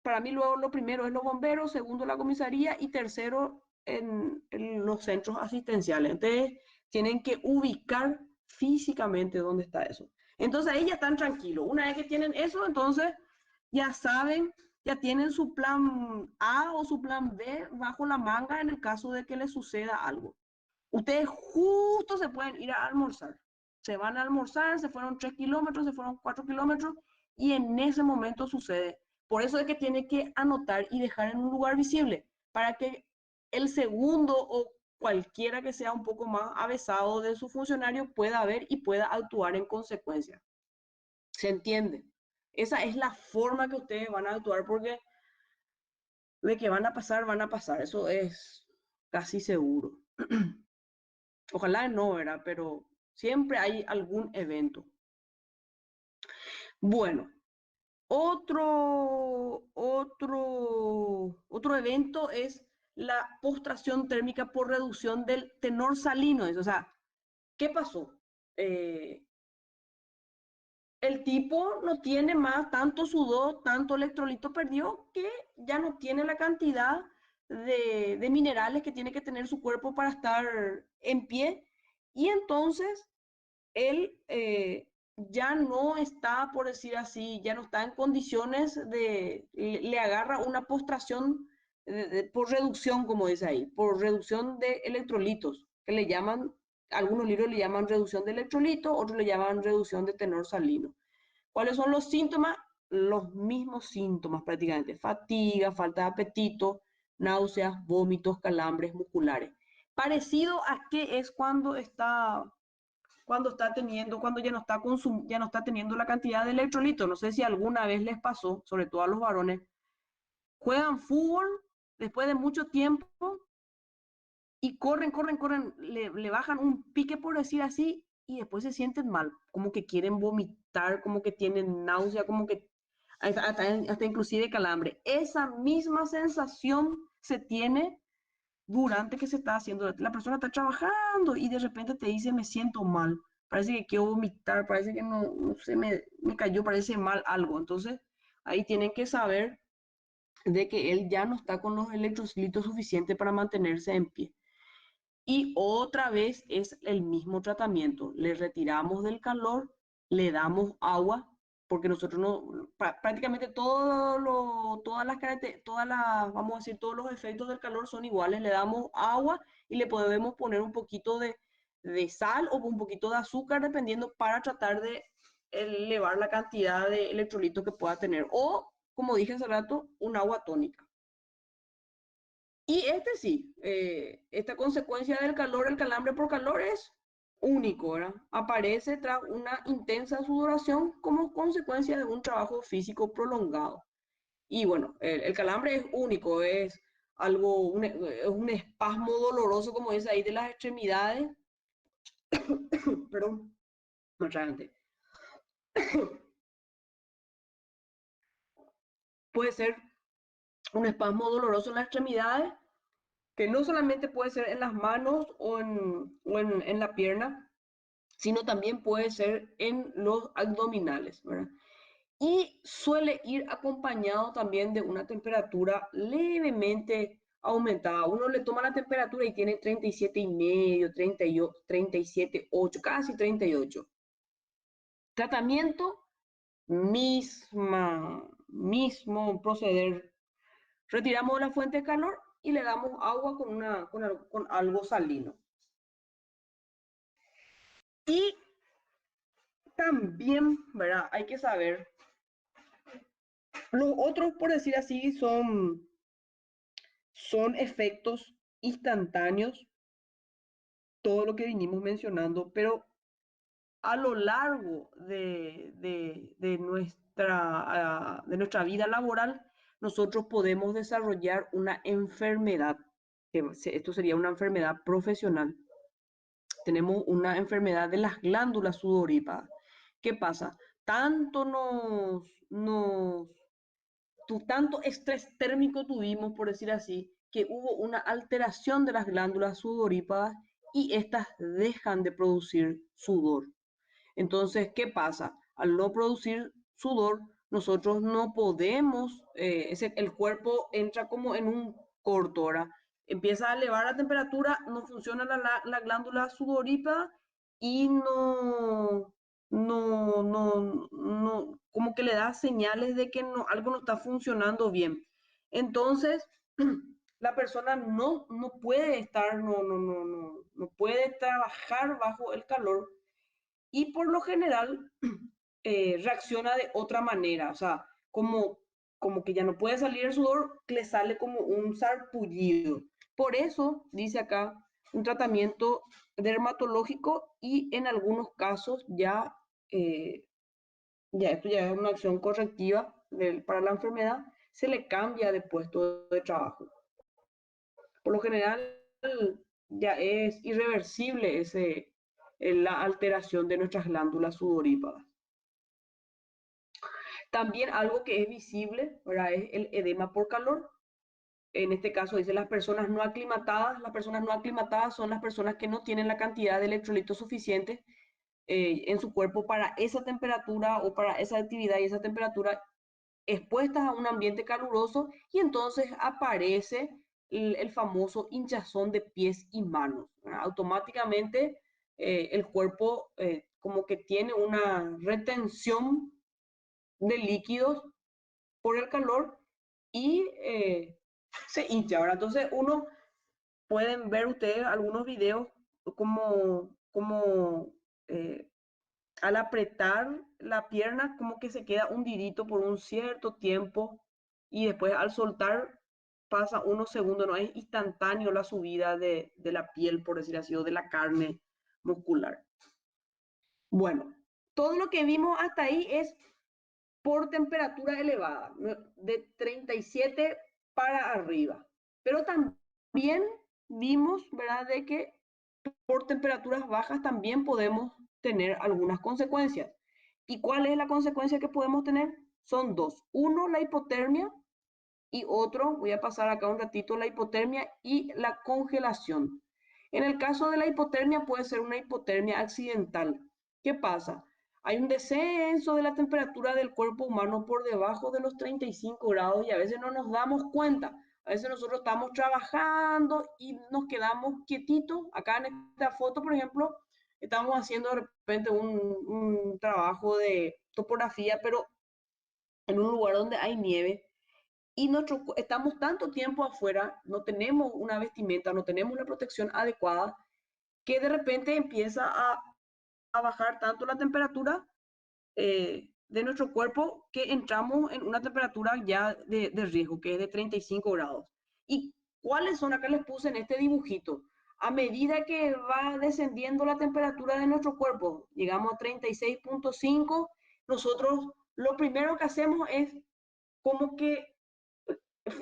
para mí luego lo primero es los bomberos, segundo la comisaría y tercero en los centros asistenciales. Entonces tienen que ubicar físicamente dónde está eso. Entonces ahí ya están tranquilos. Una vez que tienen eso, entonces ya saben, ya tienen su plan A o su plan B bajo la manga en el caso de que les suceda algo. Ustedes justo se pueden ir a almorzar. Se van a almorzar, se fueron 3 kilómetros, se fueron 4 kilómetros y en ese momento sucede. Por eso es que tiene que anotar y dejar en un lugar visible para que el segundo o cualquiera que sea un poco más avesado de su funcionario pueda ver y pueda actuar en consecuencia. ¿Se entiende? Esa es la forma que ustedes van a actuar porque de que van a pasar, van a pasar. Eso es casi seguro. Ojalá no, ¿verdad? Pero siempre hay algún evento. Bueno, otro evento es la postración térmica por reducción del tenor salino. O sea, ¿qué pasó? Eh, el tipo no tiene más, tanto sudor, tanto electrolito perdió, que ya no tiene la cantidad de minerales que tiene que tener su cuerpo para estar en pie. Y entonces él ya no está, por decir así, ya no está en condiciones le agarra una postración por reducción, como dice ahí, por reducción de electrolitos, que le llaman, algunos libros le llaman reducción de electrolitos, otros le llaman reducción de tenor salino. ¿Cuáles son los síntomas? Los mismos síntomas prácticamente, fatiga, falta de apetito, náuseas, vómitos, calambres musculares. Parecido a qué es cuando ya no está ya no está teniendo la cantidad de electrolitos. No sé si alguna vez les pasó, sobre todo a los varones, juegan fútbol después de mucho tiempo y corren, le bajan un pique por decir así y después se sienten mal, como que quieren vomitar, como que tienen náusea, como que hasta inclusive calambre. Esa misma sensación se tiene durante que se está haciendo, la persona está trabajando y de repente te dice me siento mal, parece que quiero vomitar, parece que no sé, me cayó, parece mal algo. Entonces ahí tienen que saber de que él ya no está con los electrolitos suficientes para mantenerse en pie. Y otra vez es el mismo tratamiento, le retiramos del calor, le damos agua, porque nosotros no, prácticamente vamos a decir, todos los efectos del calor son iguales, le damos agua y le podemos poner un poquito de sal o un poquito de azúcar, dependiendo, para tratar de elevar la cantidad de electrolitos que pueda tener, o, como dije hace rato, un agua tónica. Y este sí, esta consecuencia del calor, el calambre por calor es único, ¿verdad? Aparece tras una intensa sudoración como consecuencia de un trabajo físico prolongado. Y bueno, el calambre es único, es es un espasmo doloroso, como dice ahí, de las extremidades, perdón, mucha gente. Puede ser un espasmo doloroso en las extremidades, que no solamente puede ser en las manos en la pierna, sino también puede ser en los abdominales, ¿verdad? Y suele ir acompañado también de una temperatura levemente aumentada. Uno le toma la temperatura y tiene 37,5, 37,8, casi 38. Tratamiento, mismo proceder. Retiramos la fuente de calor y le damos agua con algo salino. Y también, ¿verdad? Hay que saber, los otros, por decir así, son efectos instantáneos, todo lo que vinimos mencionando, pero a lo largo de nuestra vida laboral, nosotros podemos desarrollar una enfermedad, esto sería una enfermedad profesional. Tenemos una enfermedad de las glándulas sudoríparas. ¿Qué pasa? Tanto estrés térmico tuvimos, por decir así, que hubo una alteración de las glándulas sudoríparas y estas dejan de producir sudor. Entonces, ¿qué pasa? Al no producir sudor, nosotros no podemos, el cuerpo entra como en un corto, ¿verdad? Empieza a elevar la temperatura, no funciona la glándula sudorípara y como que le da señales de que no, algo no está funcionando bien. Entonces, la persona no puede estar, no puede trabajar bajo el calor y por lo general reacciona de otra manera, o sea, como que ya no puede salir el sudor, le sale como un sarpullido. Por eso, dice acá, un tratamiento dermatológico y en algunos casos ya esto ya es una acción correctiva para la enfermedad, se le cambia de puesto de trabajo. Por lo general, ya es irreversible la alteración de nuestras glándulas sudoríparas. También algo que es visible, ¿verdad? Es el edema por calor. En este caso dice las personas no aclimatadas. Las personas no aclimatadas son las personas que no tienen la cantidad de electrolitos suficientes en su cuerpo para esa temperatura o para esa actividad y esa temperatura expuestas a un ambiente caluroso y entonces aparece el famoso hinchazón de pies y manos, ¿verdad? Automáticamente el cuerpo como que tiene una retención de líquidos por el calor y se hincha, ¿verdad? Entonces pueden ver ustedes algunos videos como eh, al apretar la pierna como que se queda hundidito por un cierto tiempo y después al soltar pasa unos segundos, no es instantáneo la subida de la piel, por decir así, o de la carne muscular. Bueno, todo lo que vimos hasta ahí es por temperatura elevada, de 37 para arriba. Pero también vimos, ¿verdad?, de que por temperaturas bajas también podemos tener algunas consecuencias. ¿Y cuál es la consecuencia que podemos tener? Son dos. Uno, la hipotermia y otro, voy a pasar acá un ratito, la hipotermia y la congelación. En el caso de la hipotermia puede ser una hipotermia accidental. ¿Qué pasa? Hay un descenso de la temperatura del cuerpo humano por debajo de los 35 grados y a veces no nos damos cuenta. A veces nosotros estamos trabajando y nos quedamos quietitos. Acá en esta foto, por ejemplo, estamos haciendo de repente un trabajo de topografía, pero en un lugar donde hay nieve y estamos tanto tiempo afuera, no tenemos una vestimenta, no tenemos la protección adecuada, que de repente empieza a bajar tanto la temperatura de nuestro cuerpo que entramos en una temperatura ya de riesgo, que es de 35 grados. ¿Y cuáles son? Acá les puse en este dibujito. A medida que va descendiendo la temperatura de nuestro cuerpo, llegamos a 36.5, nosotros lo primero que hacemos es como que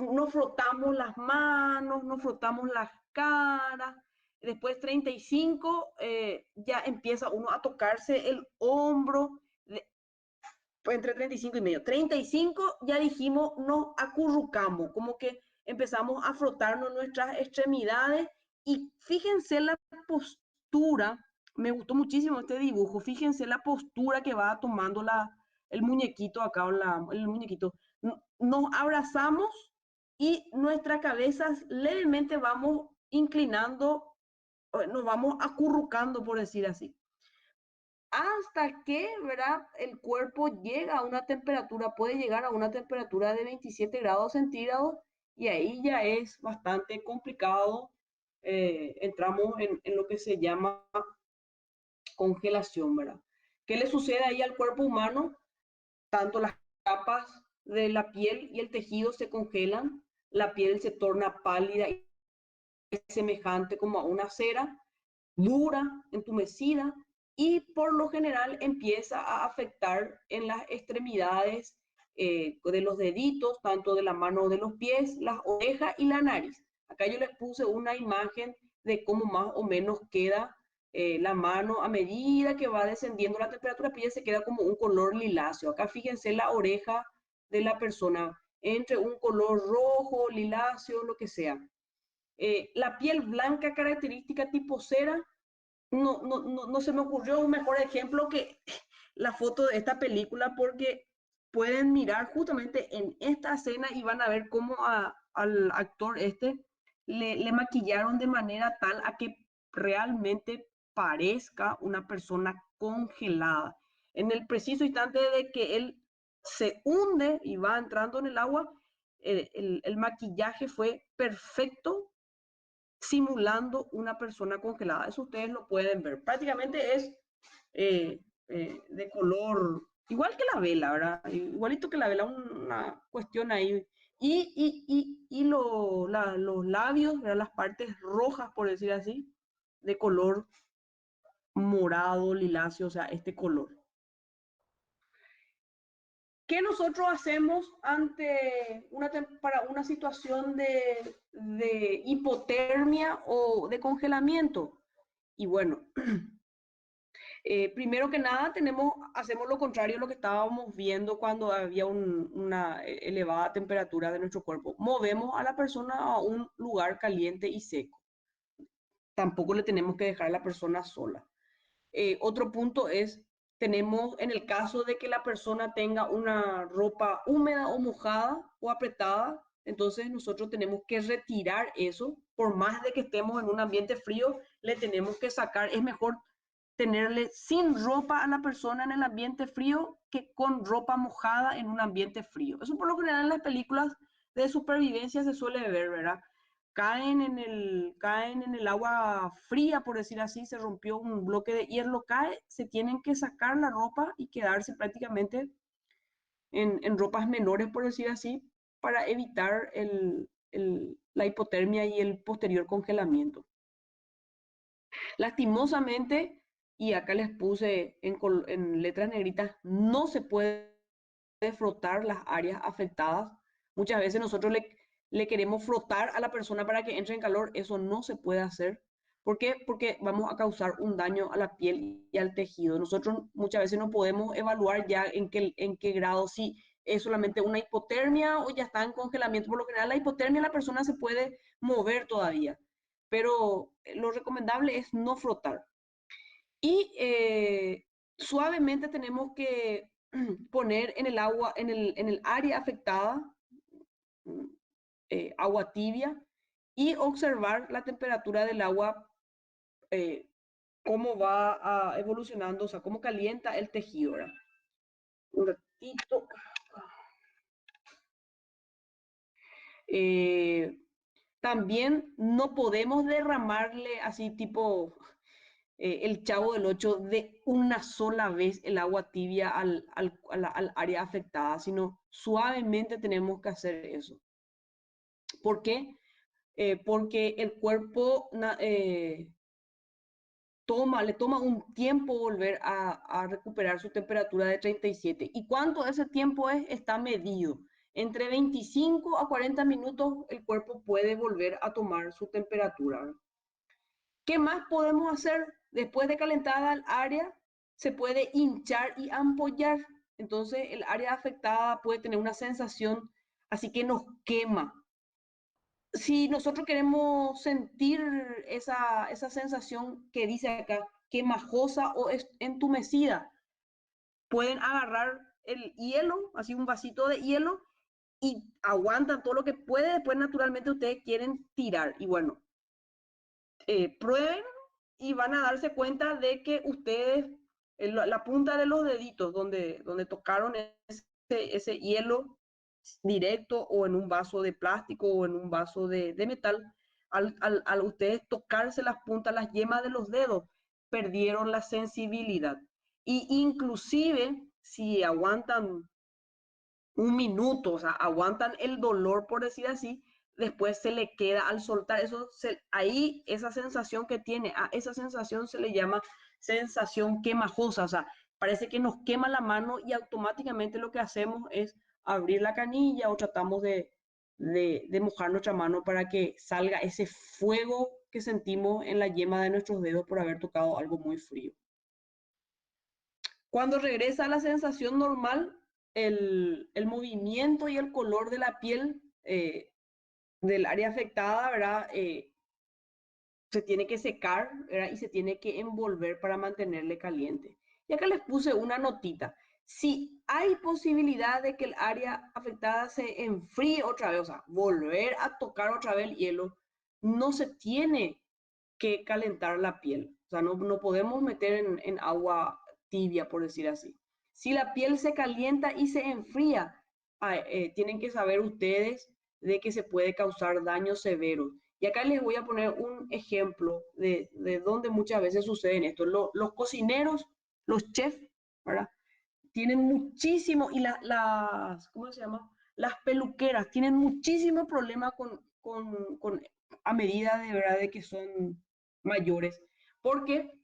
nos frotamos las manos, nos frotamos las caras. Después 35, ya empieza uno a tocarse el hombro, entre 35 y medio. 35 ya dijimos, nos acurrucamos, como que empezamos a frotarnos nuestras extremidades y fíjense la postura, me gustó muchísimo este dibujo, fíjense la postura que va tomando el muñequito acá, el muñequito. Nos abrazamos y nuestras cabezas levemente vamos inclinando, nos vamos acurrucando, por decir así. Hasta que, ¿verdad?, el cuerpo llega a una temperatura, puede llegar a una temperatura de 27 grados centígrados y ahí ya es bastante complicado. Entramos en lo que se llama congelación, ¿verdad? ¿Qué le sucede ahí al cuerpo humano? Tanto las capas de la piel y el tejido se congelan, la piel se torna pálida y semejante como a una cera, dura, entumecida, y por lo general empieza a afectar en las extremidades de los deditos, tanto de la mano o de los pies, las orejas y la nariz. Acá yo les puse una imagen de cómo más o menos queda la mano a medida que va descendiendo la temperatura, pues ya se queda como un color liláceo. Acá fíjense la oreja de la persona, entre un color rojo, liláceo, lo que sea. La piel blanca característica tipo cera, no se me ocurrió un mejor ejemplo que la foto de esta película porque pueden mirar justamente en esta escena y van a ver cómo al actor le maquillaron de manera tal a que realmente parezca una persona congelada. En el preciso instante de que él se hunde y va entrando en el agua, el maquillaje fue perfecto, simulando una persona congelada. Eso ustedes lo pueden ver. Prácticamente es de color, igual que la vela, ¿verdad? Igualito que la vela, una cuestión ahí. Los labios, ¿verdad? Las partes rojas, por decir así, de color morado, liláceo, o sea, este color. ¿Qué nosotros hacemos para una situación de hipotermia o de congelamiento? Y bueno, primero que nada hacemos lo contrario a lo que estábamos viendo cuando había una elevada temperatura de nuestro cuerpo. Movemos a la persona a un lugar caliente y seco. Tampoco le tenemos que dejar a la persona sola. Otro punto es, tenemos en el caso de que la persona tenga una ropa húmeda o mojada o apretada, entonces nosotros tenemos que retirar eso. Por más de que estemos en un ambiente frío, le tenemos que sacar. Es mejor tenerle sin ropa a la persona en el ambiente frío que con ropa mojada en un ambiente frío. Eso por lo general en las películas de supervivencia se suele ver, ¿verdad? Caen en el agua fría, por decir así, se rompió un bloque de hierro, cae, se tienen que sacar la ropa y quedarse prácticamente en ropas menores, por decir así, para evitar la hipotermia y el posterior congelamiento. Lastimosamente, y acá les puse en letras negritas, no se puede frotar las áreas afectadas. Muchas veces nosotros le queremos frotar a la persona para que entre en calor, eso no se puede hacer. ¿Por qué? Porque vamos a causar un daño a la piel y al tejido. Nosotros muchas veces no podemos evaluar ya en qué grado, si es solamente una hipotermia o ya está en congelamiento. Por lo general, la hipotermia la persona se puede mover todavía, pero lo recomendable es no frotar. Y suavemente tenemos que poner en el agua, en el área afectada, agua tibia y observar la temperatura del agua, eh, cómo va evolucionando, o sea, cómo calienta el tejido, ¿verdad? Un ratito. También no podemos derramarle así tipo el Chavo del 8 de una sola vez el agua tibia al área afectada, sino suavemente tenemos que hacer eso. ¿Por qué? Porque el cuerpo le toma un tiempo volver a recuperar su temperatura de 37. ¿Y cuánto ese tiempo es? Está medido. Entre 25 a 40 minutos el cuerpo puede volver a tomar su temperatura, ¿verdad? ¿Qué más podemos hacer? Después de calentada el área, se puede hinchar y ampollar. Entonces el área afectada puede tener una sensación así que nos quema. Si nosotros queremos sentir esa sensación que dice acá, quemajosa o entumecida, pueden agarrar el hielo, así un vasito de hielo, y aguantan todo lo que puede. Después naturalmente ustedes quieren tirar. Y bueno, prueben y van a darse cuenta de que ustedes, la punta de los deditos donde tocaron ese hielo directo o en un vaso de plástico o en un vaso de metal, al ustedes tocarse las puntas, las yemas de los dedos, perdieron la sensibilidad. Y inclusive si aguantan un minuto, o sea, aguantan el dolor, por decir así, después se le queda al soltar eso, ahí esa sensación que tiene, a esa sensación se le llama sensación quemajosa, o sea, parece que nos quema la mano y automáticamente lo que hacemos es abrir la canilla o tratamos de mojar nuestra mano para que salga ese fuego que sentimos en la yema de nuestros dedos por haber tocado algo muy frío. Cuando regresa a la sensación normal, el movimiento y el color de la piel del área afectada, ¿verdad? Se tiene que secar, ¿verdad? Y se tiene que envolver para mantenerle caliente. Y acá les puse una notita. Si hay posibilidad de que el área afectada se enfríe otra vez, o sea, volver a tocar otra vez el hielo, no se tiene que calentar la piel. O sea, no podemos meter en agua tibia, por decir así. Si la piel se calienta y se enfría, tienen que saber ustedes de que se puede causar daños severos. Y acá les voy a poner un ejemplo de donde muchas veces suceden esto. Los cocineros, los chefs, ¿verdad? Tienen muchísimo, y ¿cómo se llama? Las peluqueras tienen muchísimo problema a medida de verdad de que son mayores. ¿Por qué?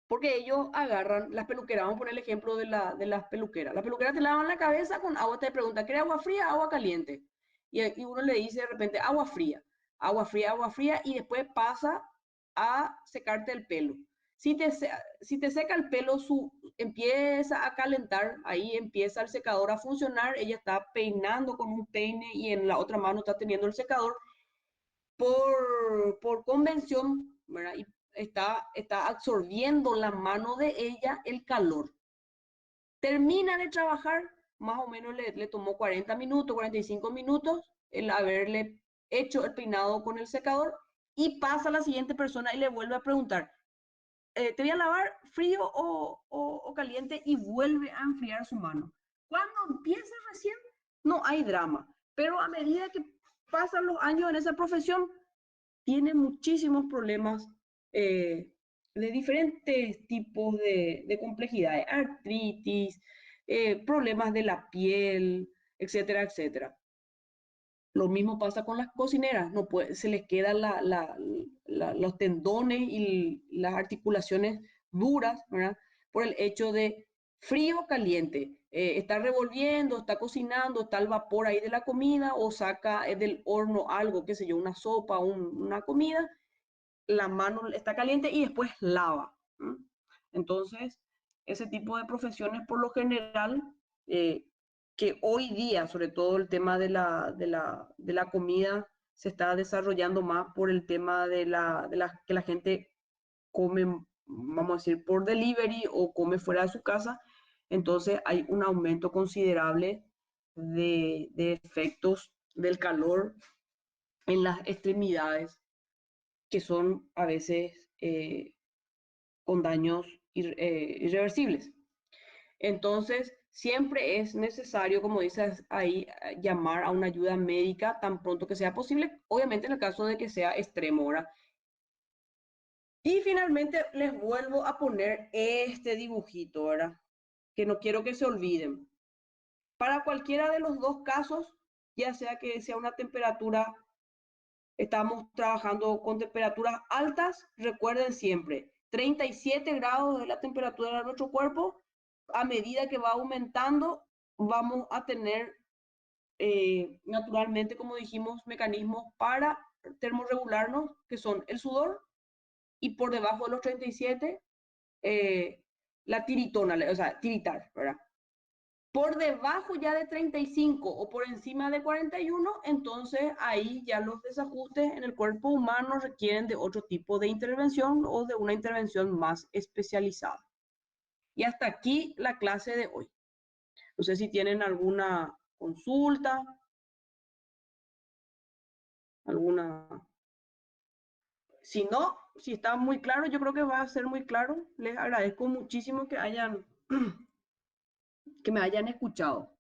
Porque ellos agarran las peluqueras, vamos a poner el ejemplo de las peluqueras. Las peluqueras te lavan la cabeza con agua, te preguntan, ¿quieres agua fría o agua caliente? Y uno le dice de repente, agua fría, agua fría, y después pasa a secarte el pelo. Si te seca el pelo, empieza a calentar, ahí empieza el secador a funcionar, ella está peinando con un peine y en la otra mano está teniendo el secador por convención, ¿verdad? Y está absorbiendo la mano de ella el calor. Termina de trabajar, más o menos le tomó 40 minutos, 45 minutos el haberle hecho el peinado con el secador, y pasa a la siguiente persona y le vuelve a preguntar, ¿te voy a lavar frío o caliente? Y vuelve a enfriar su mano. Cuando empieza recién, no hay drama, pero a medida que pasan los años en esa profesión, tiene muchísimos problemas de diferentes tipos de complejidades, artritis, problemas de la piel, etcétera, etcétera. Lo mismo pasa con las cocineras, no puede, se les quedan los tendones y las articulaciones duras, ¿verdad? Por el hecho de frío o caliente. Está revolviendo, está cocinando, está el vapor ahí de la comida, o saca del horno algo, qué sé yo, una sopa, una comida, la mano está caliente y después lava. ¿Mm? Entonces, ese tipo de profesiones por lo general, eh, que hoy día, sobre todo el tema de la comida, se está desarrollando más por el tema que la gente come, vamos a decir, por delivery o come fuera de su casa. Entonces hay un aumento considerable de efectos del calor en las extremidades, que son a veces con daños irreversibles. Entonces, siempre es necesario, como dices ahí, llamar a una ayuda médica tan pronto que sea posible, obviamente en el caso de que sea extremo, ¿verdad? Y finalmente les vuelvo a poner este dibujito, ¿verdad? Que no quiero que se olviden. Para cualquiera de los dos casos, ya sea que sea una temperatura, estamos trabajando con temperaturas altas, recuerden siempre, 37 grados es la temperatura de nuestro cuerpo. A medida que va aumentando, vamos a tener naturalmente, como dijimos, mecanismos para termorregularnos, que son el sudor, y por debajo de los 37, la tiritona, o sea, tiritar, ¿verdad? Por debajo ya de 35 o por encima de 41, entonces ahí ya los desajustes en el cuerpo humano requieren de otro tipo de intervención o de una intervención más especializada. Y hasta aquí la clase de hoy. No sé si tienen alguna consulta, alguna... Si no, si está muy claro, yo creo que va a ser muy claro. Les agradezco muchísimo que me hayan escuchado.